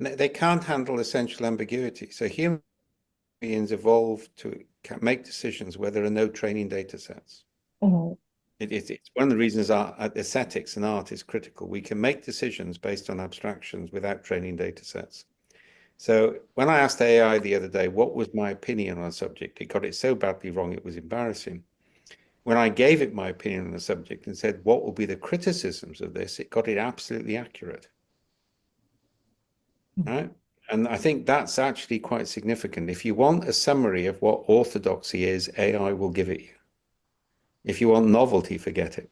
they can't handle essential ambiguity. So human beings evolved to make decisions where there are no training data sets. mhm. It's one of the reasons aesthetics and art is critical. We can make decisions based on abstractions without training data sets. So when I asked AI the other day, what was my opinion on a subject, it got it so badly wrong, it was embarrassing. When I gave it my opinion on a subject and said, what will be the criticisms of this, it got it absolutely accurate. Right? And I think that's actually quite significant. If you want a summary of what orthodoxy is, AI will give it you. If you want novelty, forget it.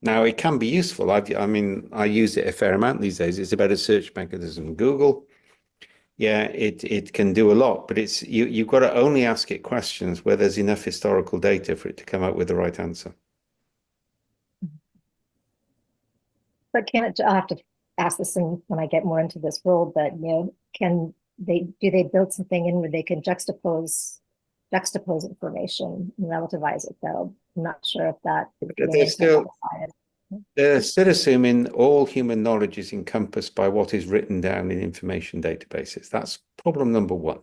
Now, it can be useful. I mean, I use it a fair amount these days. It's about a search mechanism. Google, yeah, it can do a lot, but it's you've got to only ask it questions where there's enough historical data for it to come up with the right answer. But I'll have to ask this when I get more into this role, but, you know, do they build something in where they can juxtapose information and relativize it, though? I'm not sure if that they're still assuming all human knowledge is encompassed by what is written down in information databases. That's problem number one.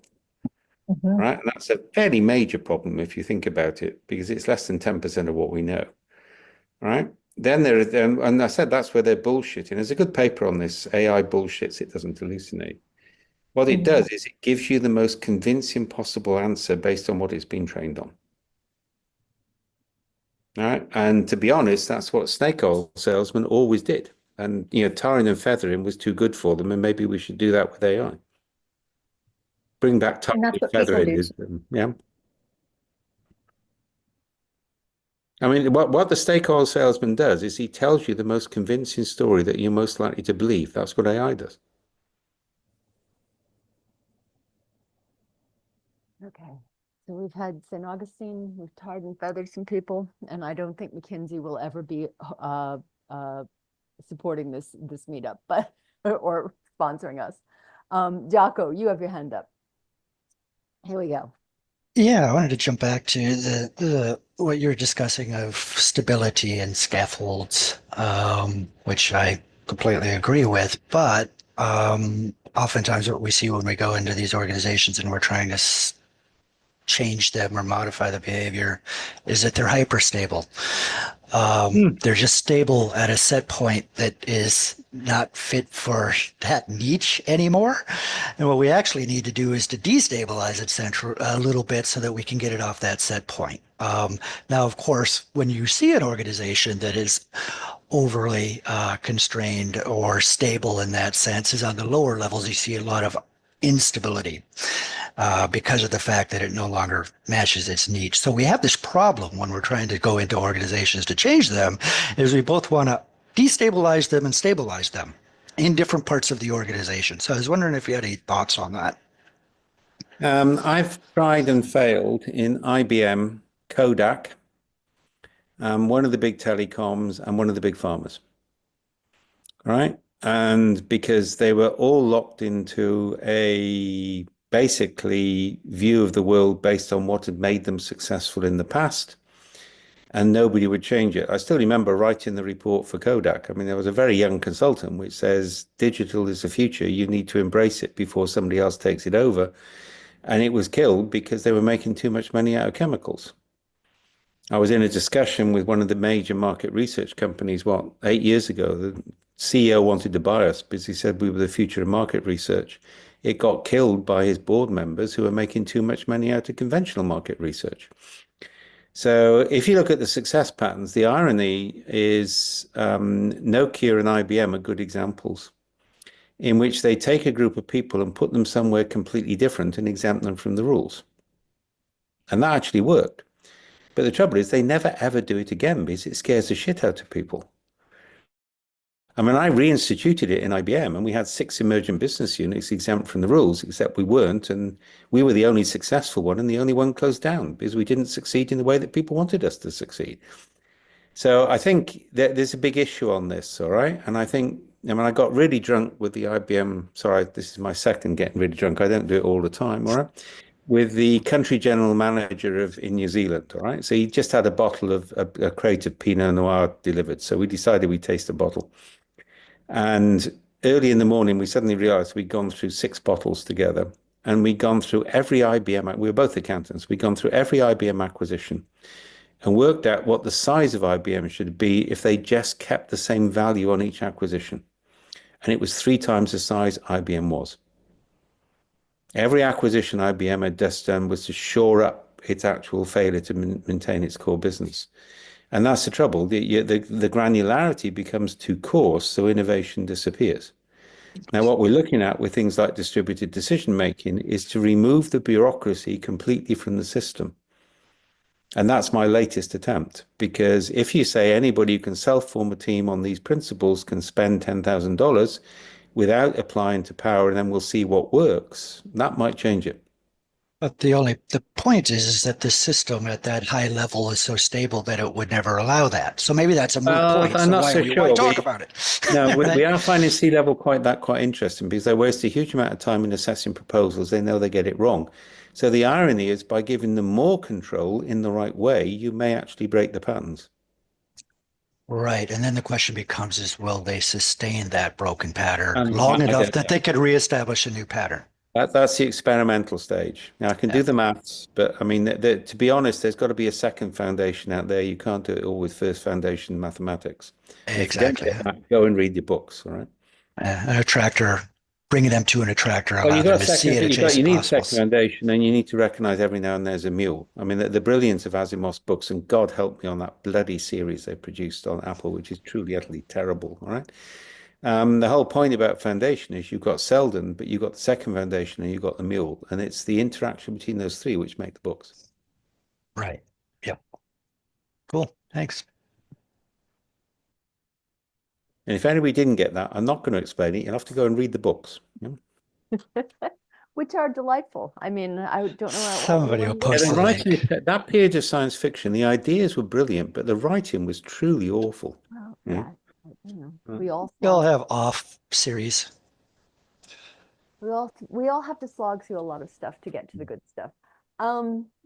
Right? And that's a fairly major problem if you think about it, because it's less than 10% of what we know. Right? Then and I said that's where they're bullshitting. There's a good paper on this. AI bullshits, it doesn't hallucinate. What it does is it gives you the most convincing possible answer based on what it's been trained on. All right. And to be honest, that's what snake oil salesmen always did. And, you know, tarring and feathering was too good for them. And maybe we should do that with AI. Bring back tarring and feathering. Yeah. I mean, what the snake oil salesman does is he tells you the most convincing story that you're most likely to believe. That's what AI does. Okay. So we've had St. Augustine, we've tarred and feathered some people, and I don't think McKinsey will ever be supporting this meetup, but or sponsoring us. Jocko, you have your hand up. Here we go. Yeah, I wanted to jump back to the what you're discussing of stability and scaffolds, which I completely agree with. But oftentimes, what we see when we go into these organizations and we're trying to change them or modify the behavior is that they're hyperstable. They're just stable at a set point that is not fit for that niche anymore. And what we actually need to do is to destabilize it a little bit so that we can get it off that set point. Now, of course, when you see an organization that is overly constrained or stable in that sense is on the lower levels, you see a lot of instability. Because of the fact that it no longer matches its niche. So we have this problem when we're trying to go into organizations to change them, is we both want to destabilize them and stabilize them in different parts of the organization. So I was wondering if you had any thoughts on that. I've tried and failed in IBM, Kodak, one of the big telecoms and one of the big pharmas. All right. And because they were all locked into a basically view of the world based on what had made them successful in the past. and nobody would change it. I still remember writing the report for Kodak. I mean, there was a very young consultant which says digital is the future. You need to embrace it before somebody else takes it over. And it was killed because they were making too much money out of chemicals. I was in a discussion with one of the major market research companies, 8 years ago. The CEO wanted to buy us because he said we were the future of market research. It got killed by his board members who were making too much money out of conventional market research. So if you look at the success patterns, the irony is Nokia and IBM are good examples in which they take a group of people and put them somewhere completely different and exempt them from the rules. And that actually worked. But the trouble is they never ever do it again because it scares the shit out of people. I mean, I reinstituted it in IBM and we had 6 emergent business units exempt from the rules, except we weren't. And we were the only successful one and the only one closed down because we didn't succeed in the way that people wanted us to succeed. So I think that there's a big issue on this, all right? And I think, I mean, I got really drunk with the IBM, sorry, this is my second getting really drunk. I don't do it all the time, all right? With the country general manager in New Zealand, all right? So he just had a bottle of a crate of Pinot Noir delivered. So we decided we'd taste a bottle. And early in the morning, we suddenly realized we'd gone through 6 bottles together and we'd gone through every IBM, we were both accountants, we'd gone through every IBM acquisition and worked out what the size of IBM should be if they just kept the same value on each acquisition. And it was 3 times the size IBM was. Every acquisition IBM had just done was to shore up its actual failure to maintain its core business. And that's the trouble. The granularity becomes too coarse, so innovation disappears. Now, what we're looking at with things like distributed decision making is to remove the bureaucracy completely from the system. And that's my latest attempt, because if you say anybody who can self-form a team on these principles can spend $10,000 without applying to power, and then we'll see what works, that might change it. But the point is that the system at that high level is so stable that it would never allow that. So maybe that's a moot point. I'm So not why so we sure. want to talk about it? No, we are finding C-level quite interesting because they waste a huge amount of time in assessing proposals. They know they get it wrong. So the irony is by giving them more control in the right way, you may actually break the patterns. Right. And then the question becomes is, will they sustain that broken pattern long enough that they could reestablish a new pattern? That's the experimental stage. Now, I can do the maths, but I mean, to be honest, there's got to be a second foundation out there. You can't do it all with first foundation mathematics. Exactly. Go and read your books, all right? An attractor, bringing them to an attractor, Well, allow them to see it adjacent you need possibles. second foundation, and you need to recognize every now and there's a mule. I mean, the brilliance of Asimov's books, and God help me on that bloody series they produced on Apple, which is truly, utterly terrible, all right? The whole point about foundation is you've got Selden, but you've got the second foundation and you've got the mule. And it's the interaction between those 3 which make the books. Right. Yep. Cool. Thanks. And if anybody didn't get that, I'm not going to explain it. You'll have to go and read the books. Yeah? Which are delightful. I mean, I don't know. Somebody will post the writing, link. that period of science fiction, the ideas were brilliant, but the writing was truly awful. Well, Yeah. you know, we all have off series. we all have to slog through a lot of stuff to get to the good stuff.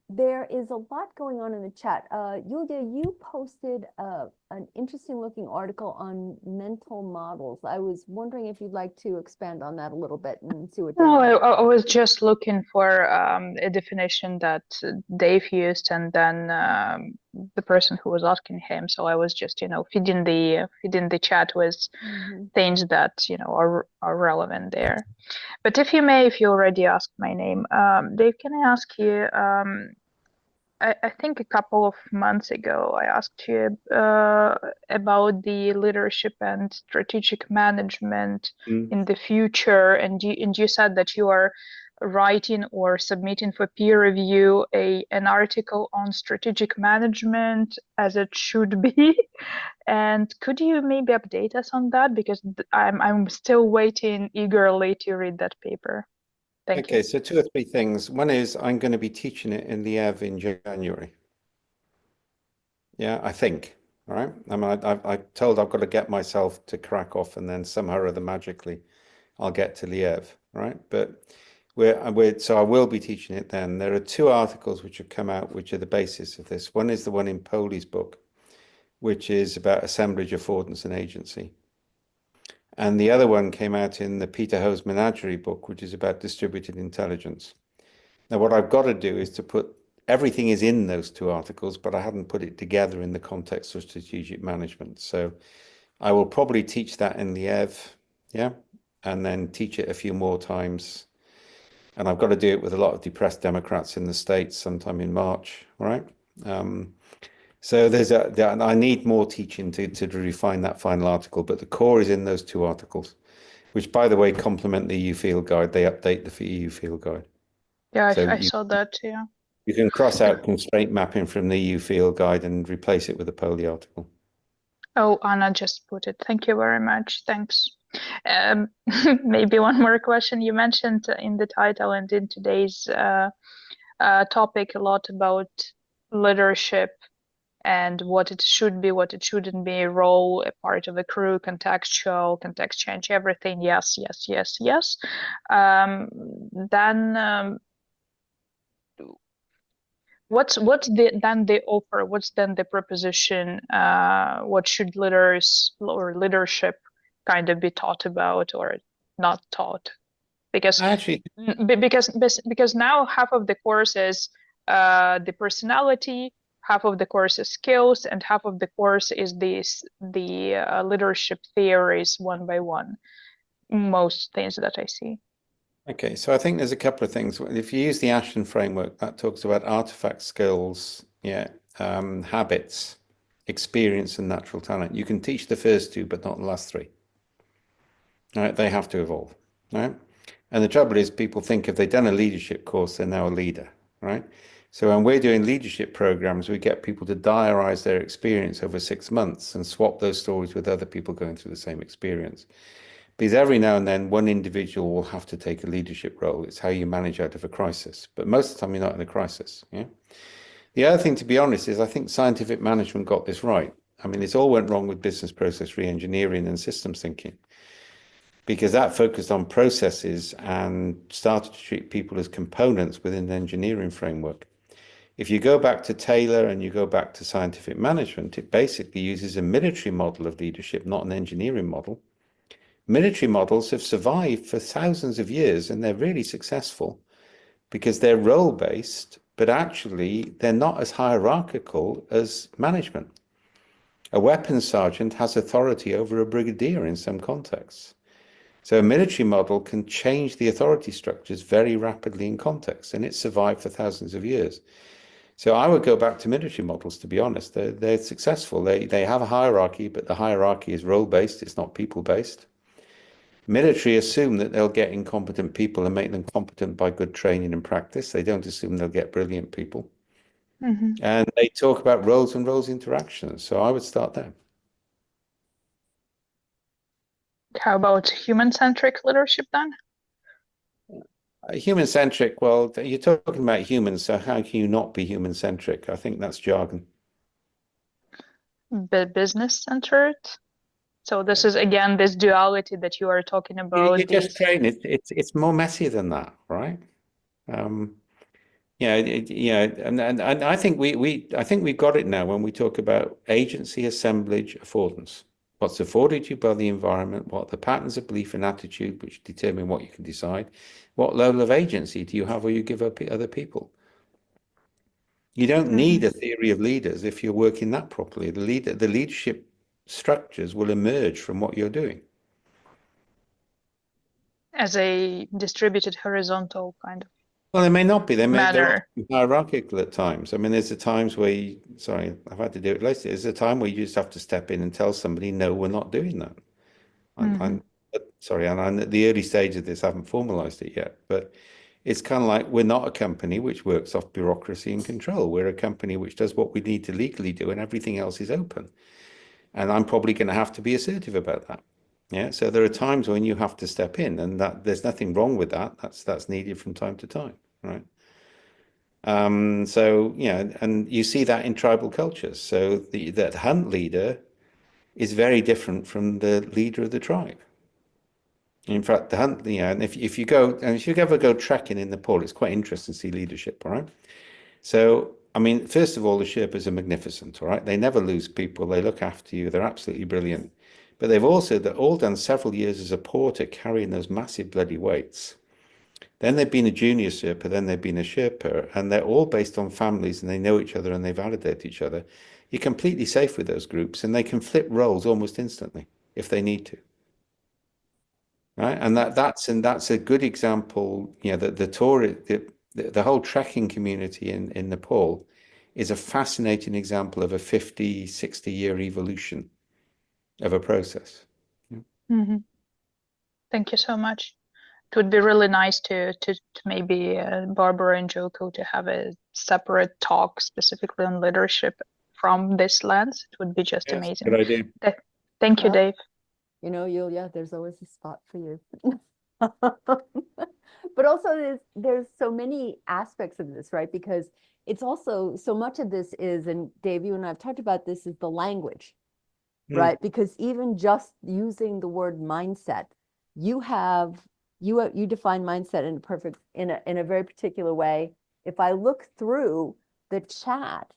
There is a lot going on in the chat. Yulia, you posted an interesting looking article on mental models. I was wondering if you'd like to expand on that a little bit and see what. No, I was just looking for a definition that Dave used, and then the person who was asking him. So I was just, feeding the chat with things that are relevant there. But if you already asked my name, Dave, can I ask you? I think a couple of months ago, I asked you about the leadership and strategic management in the future, and you said that you are writing or submitting for peer review an article on strategic management as it should be. And could you maybe update us on that, because I'm still waiting eagerly to read that paper. Thank you. Okay, so 2 or 3 things. One is I'm going to be teaching it in the EV in January. Yeah, I think. All right. I mean, I'm told I've got to get myself to Krakow, and then somehow or other magically I'll get to Liev, right? But So I will be teaching it then. There are 2 articles which have come out, which are the basis of this. One is the one in Poley's book, which is about assemblage, affordance, and agency. And the other one came out in the Peter Ho's Menagerie book, which is about distributed intelligence. Now, what I've got to do is to put everything is in those 2 articles, but I haven't put it together in the context of strategic management. So I will probably teach that in the EV, yeah, and then teach it a few more times. And I've got to do it with a lot of depressed Democrats in the States sometime in March, right? So I need more teaching to refine that final article, but the core is in those 2 articles, which, by the way, complement the EU Field Guide. They update the EU Field Guide. Yeah, So I saw that, yeah. You can cross out constraint mapping from the EU Field Guide and replace it with a Poley article. Oh, Anna just put it. Thank you very much. Thanks. Maybe one more question. You mentioned in the title and in today's topic a lot about leadership and what it should be, what it shouldn't be, role, a part of a crew, contextual, context change, everything. Yes, yes, yes, yes. What's the offer? What's then the proposition? What should leaders or leadership kind of be taught about or not taught? Because because now half of the course is the personality, half of the course is skills, and half of the course is the leadership theories one by one. Most things that I see. Okay, so I think there's a couple of things. If you use the Ashton framework, that talks about artifact skills, habits, experience, and natural talent. You can teach the first 2, but not the last 3. Right? They have to evolve. Right? And the trouble is, people think if they've done a leadership course, they're now a leader. Right? So when we're doing leadership programs, we get people to diarize their experience over 6 months and swap those stories with other people going through the same experience. Because every now and then, one individual will have to take a leadership role. It's how you manage out of a crisis. But most of the time, you're not in a crisis. Yeah. The other thing, to be honest, is I think scientific management got this right. I mean, it all went wrong with business process reengineering and systems thinking, because that focused on processes and started to treat people as components within the engineering framework. If you go back to Taylor and you go back to scientific management, it basically uses a military model of leadership, not an engineering model. Military models have survived for thousands of years, and they're really successful because they're role-based, but actually they're not as hierarchical as management. A weapons sergeant has authority over a brigadier in some contexts. So a military model can change the authority structures very rapidly in context, and it's survived for thousands of years. So I would go back to military models, to be honest. They're successful. They have a hierarchy, but the hierarchy is role-based. It's not people-based. Military assume that they'll get incompetent people and make them competent by good training and practice. They don't assume they'll get brilliant people. Mm-hmm. And they talk about roles and roles interactions. So I would start there. How about human-centric leadership then? Human-centric, well, you're talking about humans, so how can you not be human-centric? I think that's jargon. Business-centered? So this is, again, this duality that you are talking about. You just train it. It's more messy than that, right? And I think we've got it now when we talk about agency, assemblage, affordance. What's afforded you by the environment, what are the patterns of belief and attitude which determine what you can decide, what level of agency do you have or you give up other people. You don't need a theory of leaders if you're working that properly. The leadership structures will emerge from what you're doing. As a distributed horizontal kind of. Well, they may not be. They're hierarchical at times. I mean, there's the times where sorry, I've had to do it later. There's a time where you just have to step in and tell somebody, no, we're not doing that. I'm sorry, and I'm at the early stage of this, I haven't formalized it yet, but it's kind of like we're not a company which works off bureaucracy and control. We're a company which does what we need to legally do and everything else is open. And I'm probably going to have to be assertive about that. Yeah. So there are times when you have to step in, and that there's nothing wrong with that. That's needed from time to time. Right. So, and you see that in tribal cultures. So that hunt leader is very different from the leader of the tribe. In fact, the hunt, and if you go and if you ever go trekking in Nepal, it's quite interesting to see leadership, all right? So, I mean, first of all, the Sherpas are magnificent, all right? They never lose people. They look after you. They're absolutely brilliant. But they've also all done several years as a porter carrying those massive bloody weights. Then they've been a junior Sherpa, then they've been a Sherpa, and they're all based on families and they know each other and they validate each other. You're completely safe with those groups and they can flip roles almost instantly if they need to. Right, and that's a good example. The whole trekking community in Nepal is a fascinating example of a 50, 60-year evolution of a process. Mm-hmm. Thank you so much. It would be really nice to maybe Barbara and Joko to have a separate talk specifically on leadership from this lens. It would be just amazing. Good idea. Thank you, Dave. You know, there's always a spot for you. But also there's so many aspects of this, right? Because it's also, so much of this is, and Dave, you and I have talked about this, is the language, right? Because even just using the word mindset, you define mindset in a very particular way. If I look through the chat,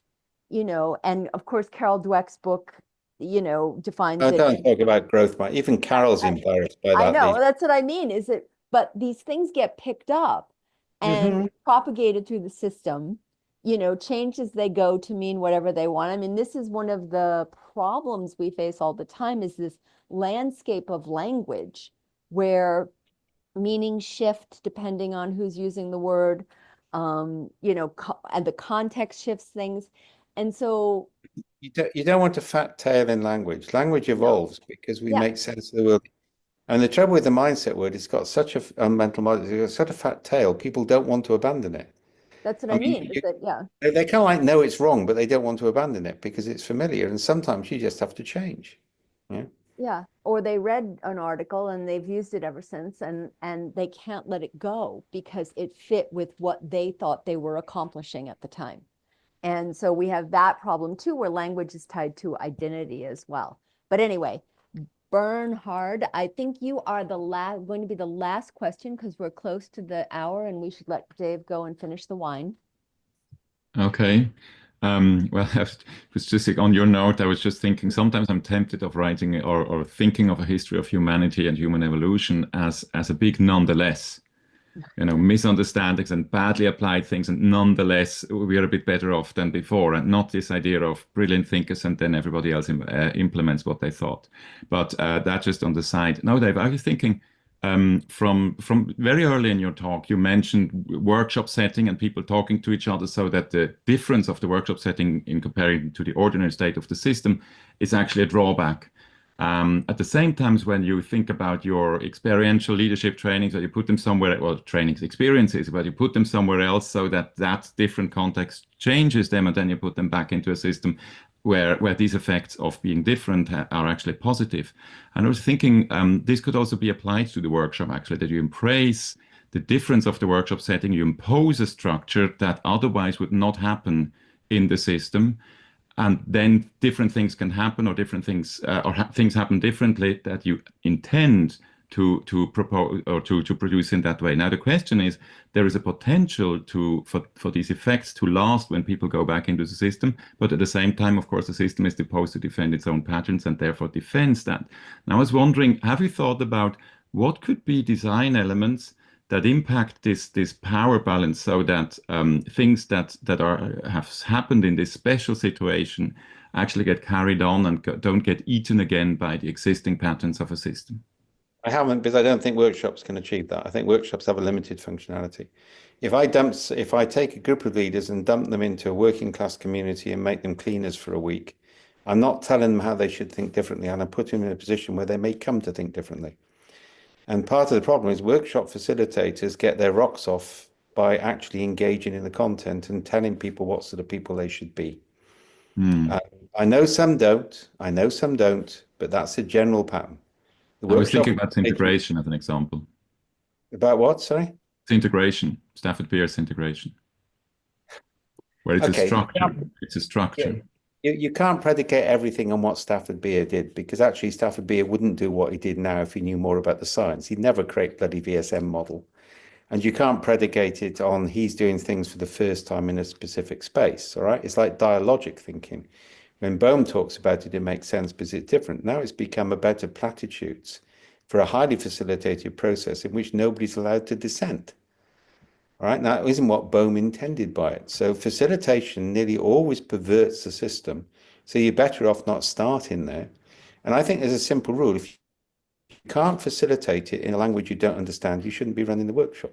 and of course Carol Dweck's book, defines it. Don't talk about growth, even Carol's embarrassed by that. I know, that's what I mean, but these things get picked up and propagated through the system, change as they go to mean whatever they want. I mean, this is one of the problems we face all the time, is this landscape of language where meanings shift depending on who's using the word, and the context shifts things. And so you don't want a fat tail in language. Language evolves because we make sense of the world. And the trouble with the mindset word, it's got such a mental model, it's got such a fat tail, people don't want to abandon it. That's what I mean. They kind of like know it's wrong, but they don't want to abandon it because it's familiar. And sometimes you just have to change. Yeah. Or they read an article and they've used it ever since, and they can't let it go because it fit with what they thought they were accomplishing at the time. And so we have that problem too, where language is tied to identity as well. But anyway, Bernhard, I think you are going to be the last question because we're close to the hour and we should let Dave go and finish the wine. Okay. Well, I was just on your note, I was just thinking sometimes I'm tempted of writing or thinking of a history of humanity and human evolution as a big nonetheless. Misunderstandings and badly applied things, and nonetheless we are a bit better off than before, and not this idea of brilliant thinkers and then everybody else implements what they thought. But that just on the side. No, Dave, I was thinking from very early in your talk, you mentioned workshop setting and people talking to each other, so that the difference of the workshop setting in comparing to the ordinary state of the system is actually a drawback. At the same time, when you think about your experiential leadership trainings, or you put them somewhere, well, trainings, experiences, but you put them somewhere else so that different context changes them, and then you put them back into a system where these effects of being different are actually positive. And I was thinking this could also be applied to the workshop, actually, that you embrace the difference of the workshop setting, you impose a structure that otherwise would not happen in the system. And then different things can happen, or different things, things happen differently that you intend to propose or to produce in that way. Now the question is, there is a potential for these effects to last when people go back into the system, but at the same time, of course, the system is supposed to defend its own patterns and therefore defends that. Now I was wondering, have you thought about what could be design elements that impact this power balance, so that things that have happened in this special situation actually get carried on and don't get eaten again by the existing patterns of a system? I haven't, because I don't think workshops can achieve that. I think workshops have a limited functionality. If I take a group of leaders and dump them into a working class community and make them cleaners for a week, I'm not telling them how they should think differently, and I put them in a position where they may come to think differently. And part of the problem is workshop facilitators get their rocks off by actually engaging in the content and telling people what sort of people they should be. I know some don't, but that's a general pattern. I was thinking about integration as an example. About what, sorry? It's integration, Stafford Beer's integration, where it's a structure. It's a structure. You can't predicate everything on what Stafford Beer did, because actually Stafford Beer wouldn't do what he did now if he knew more about the science. He'd never create bloody VSM model. And you can't predicate it on he's doing things for the first time in a specific space, all right? It's like dialogic thinking. When Bohm talks about it, it makes sense because it's different. Now it's become a bed of platitudes for a highly facilitated process in which nobody's allowed to dissent. All right, now that isn't what Bohm intended by it. So facilitation nearly always perverts the system. So you're better off not starting there. And I think there's a simple rule. If you can't facilitate it in a language you don't understand, you shouldn't be running the workshop.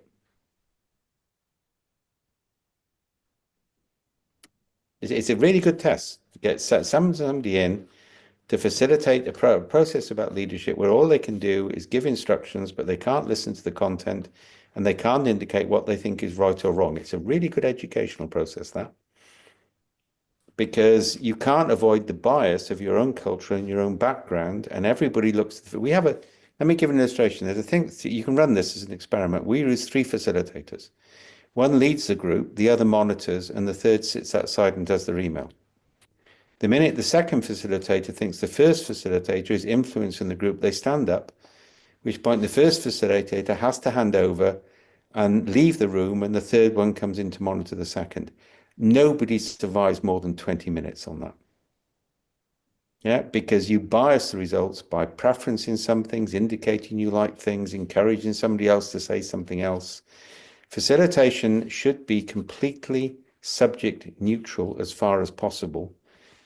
It's a really good test to get somebody in to facilitate a process about leadership where all they can do is give instructions, but they can't listen to the content and they can't indicate what they think is right or wrong. It's a really good educational process, that. Because you can't avoid the bias of your own culture and your own background, and everybody looks. We have a. Let me give an illustration. There's a thing you can run this as an experiment. We use 3 facilitators. One leads the group, the other monitors, and the third sits outside and does their email. The minute the second facilitator thinks the first facilitator is influencing the group, they stand up, at which point the first facilitator has to hand over and leave the room, and the third one comes in to monitor the second. Nobody survives more than 20 minutes on that. Yeah, because you bias the results by preferencing some things, indicating you like things, encouraging somebody else to say something else. Facilitation should be completely subject neutral as far as possible.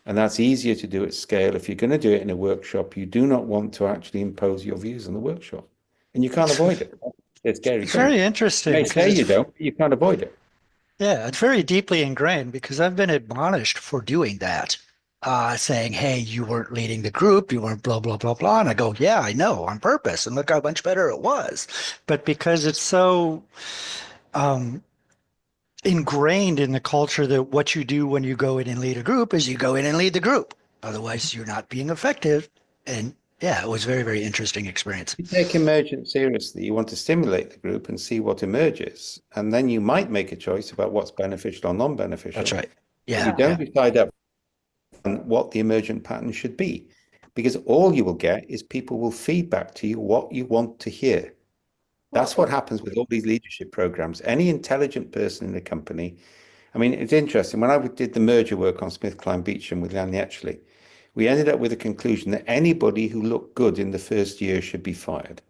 And that's easier to do at scale. If you're going to do it in a workshop, you do not want to actually impose your views on the workshop. And you can't avoid it. It's scary. It's very interesting. You may say you don't, but you can't avoid it. Yeah, it's very deeply ingrained because I've been admonished for doing that, saying, hey, you weren't leading the group, you weren't blah, blah, blah, blah. And I go, yeah, I know, on purpose. And look how much better it was. But because it's so ingrained in the culture that what you do when you go in and lead a group is you go in and lead the group. Otherwise, you're not being effective. And yeah, it was a very, very interesting experience. You take emergence seriously. You want to stimulate the group and see what emerges. And then you might make a choice about what's beneficial or non-beneficial. That's right. Yeah. You don't decide up on what the emergent pattern should be, because all you will get is people will feed back to you what you want to hear. That's what happens with all these leadership programs. Any intelligent person in the company, I mean, it's interesting. When I did the merger work on SmithKline Beecham with Leanne Etchley, we ended up with a conclusion that anybody who looked good in the first year should be fired.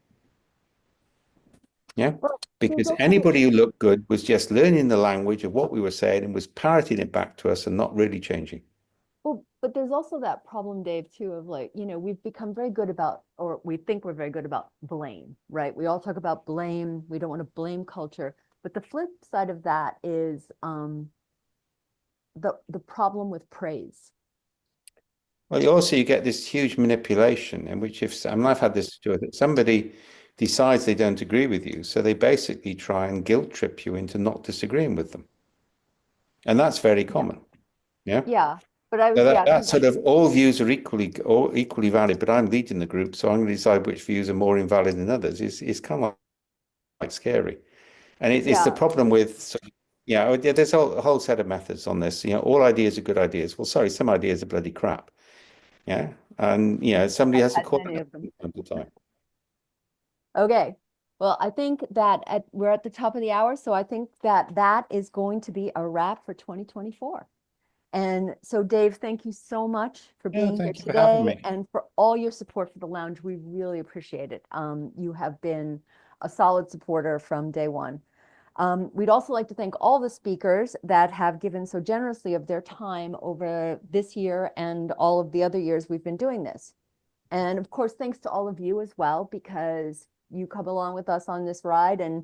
Yeah, because anybody who looked good was just learning the language of what we were saying and was parroting it back to us and not really changing. Well, but there's also that problem, Dave, too, of like, you know, we've become very good about, or we think we're very good about blame, right? We all talk about blame. We don't want to blame culture. But the flip side of that is the problem with praise. Well, you get this huge manipulation in which I've had this too, that somebody decides they don't agree with you, so they basically try and guilt trip you into not disagreeing with them. And that's very common. Yeah. Yeah. But I was, so that sort of all views are equally valid, but I'm leading the group, so I'm going to decide which views are more invalid than others. Is kind of like scary. And it's the problem with, there's a whole set of methods on this. You know, all ideas are good ideas. Well, sorry, some ideas are bloody crap. Yeah, and somebody has to call it at the time. Okay, well, I think that we're at the top of the hour, so I think that is going to be a wrap for 2024. And so, Dave, thank you so much for being here today and for all your support for the lounge. We really appreciate it. You have been a solid supporter from day one. We'd also like to thank all the speakers that have given so generously of their time over this year and all of the other years we've been doing this. And of course, thanks to all of you as well, because you come along with us on this ride, and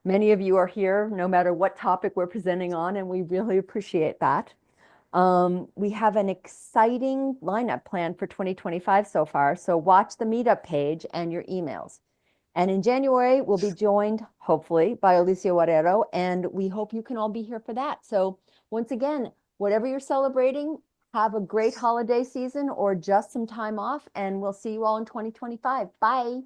many of you are here no matter what topic we're presenting on, and we really appreciate that. We have an exciting lineup planned for 2025 so far, so watch the meetup page and your emails. And in January, we'll be joined, hopefully, by Alicia Guerrero, and we hope you can all be here for that. So once again, whatever you're celebrating, have a great holiday season or just some time off, and we'll see you all in 2025. Bye.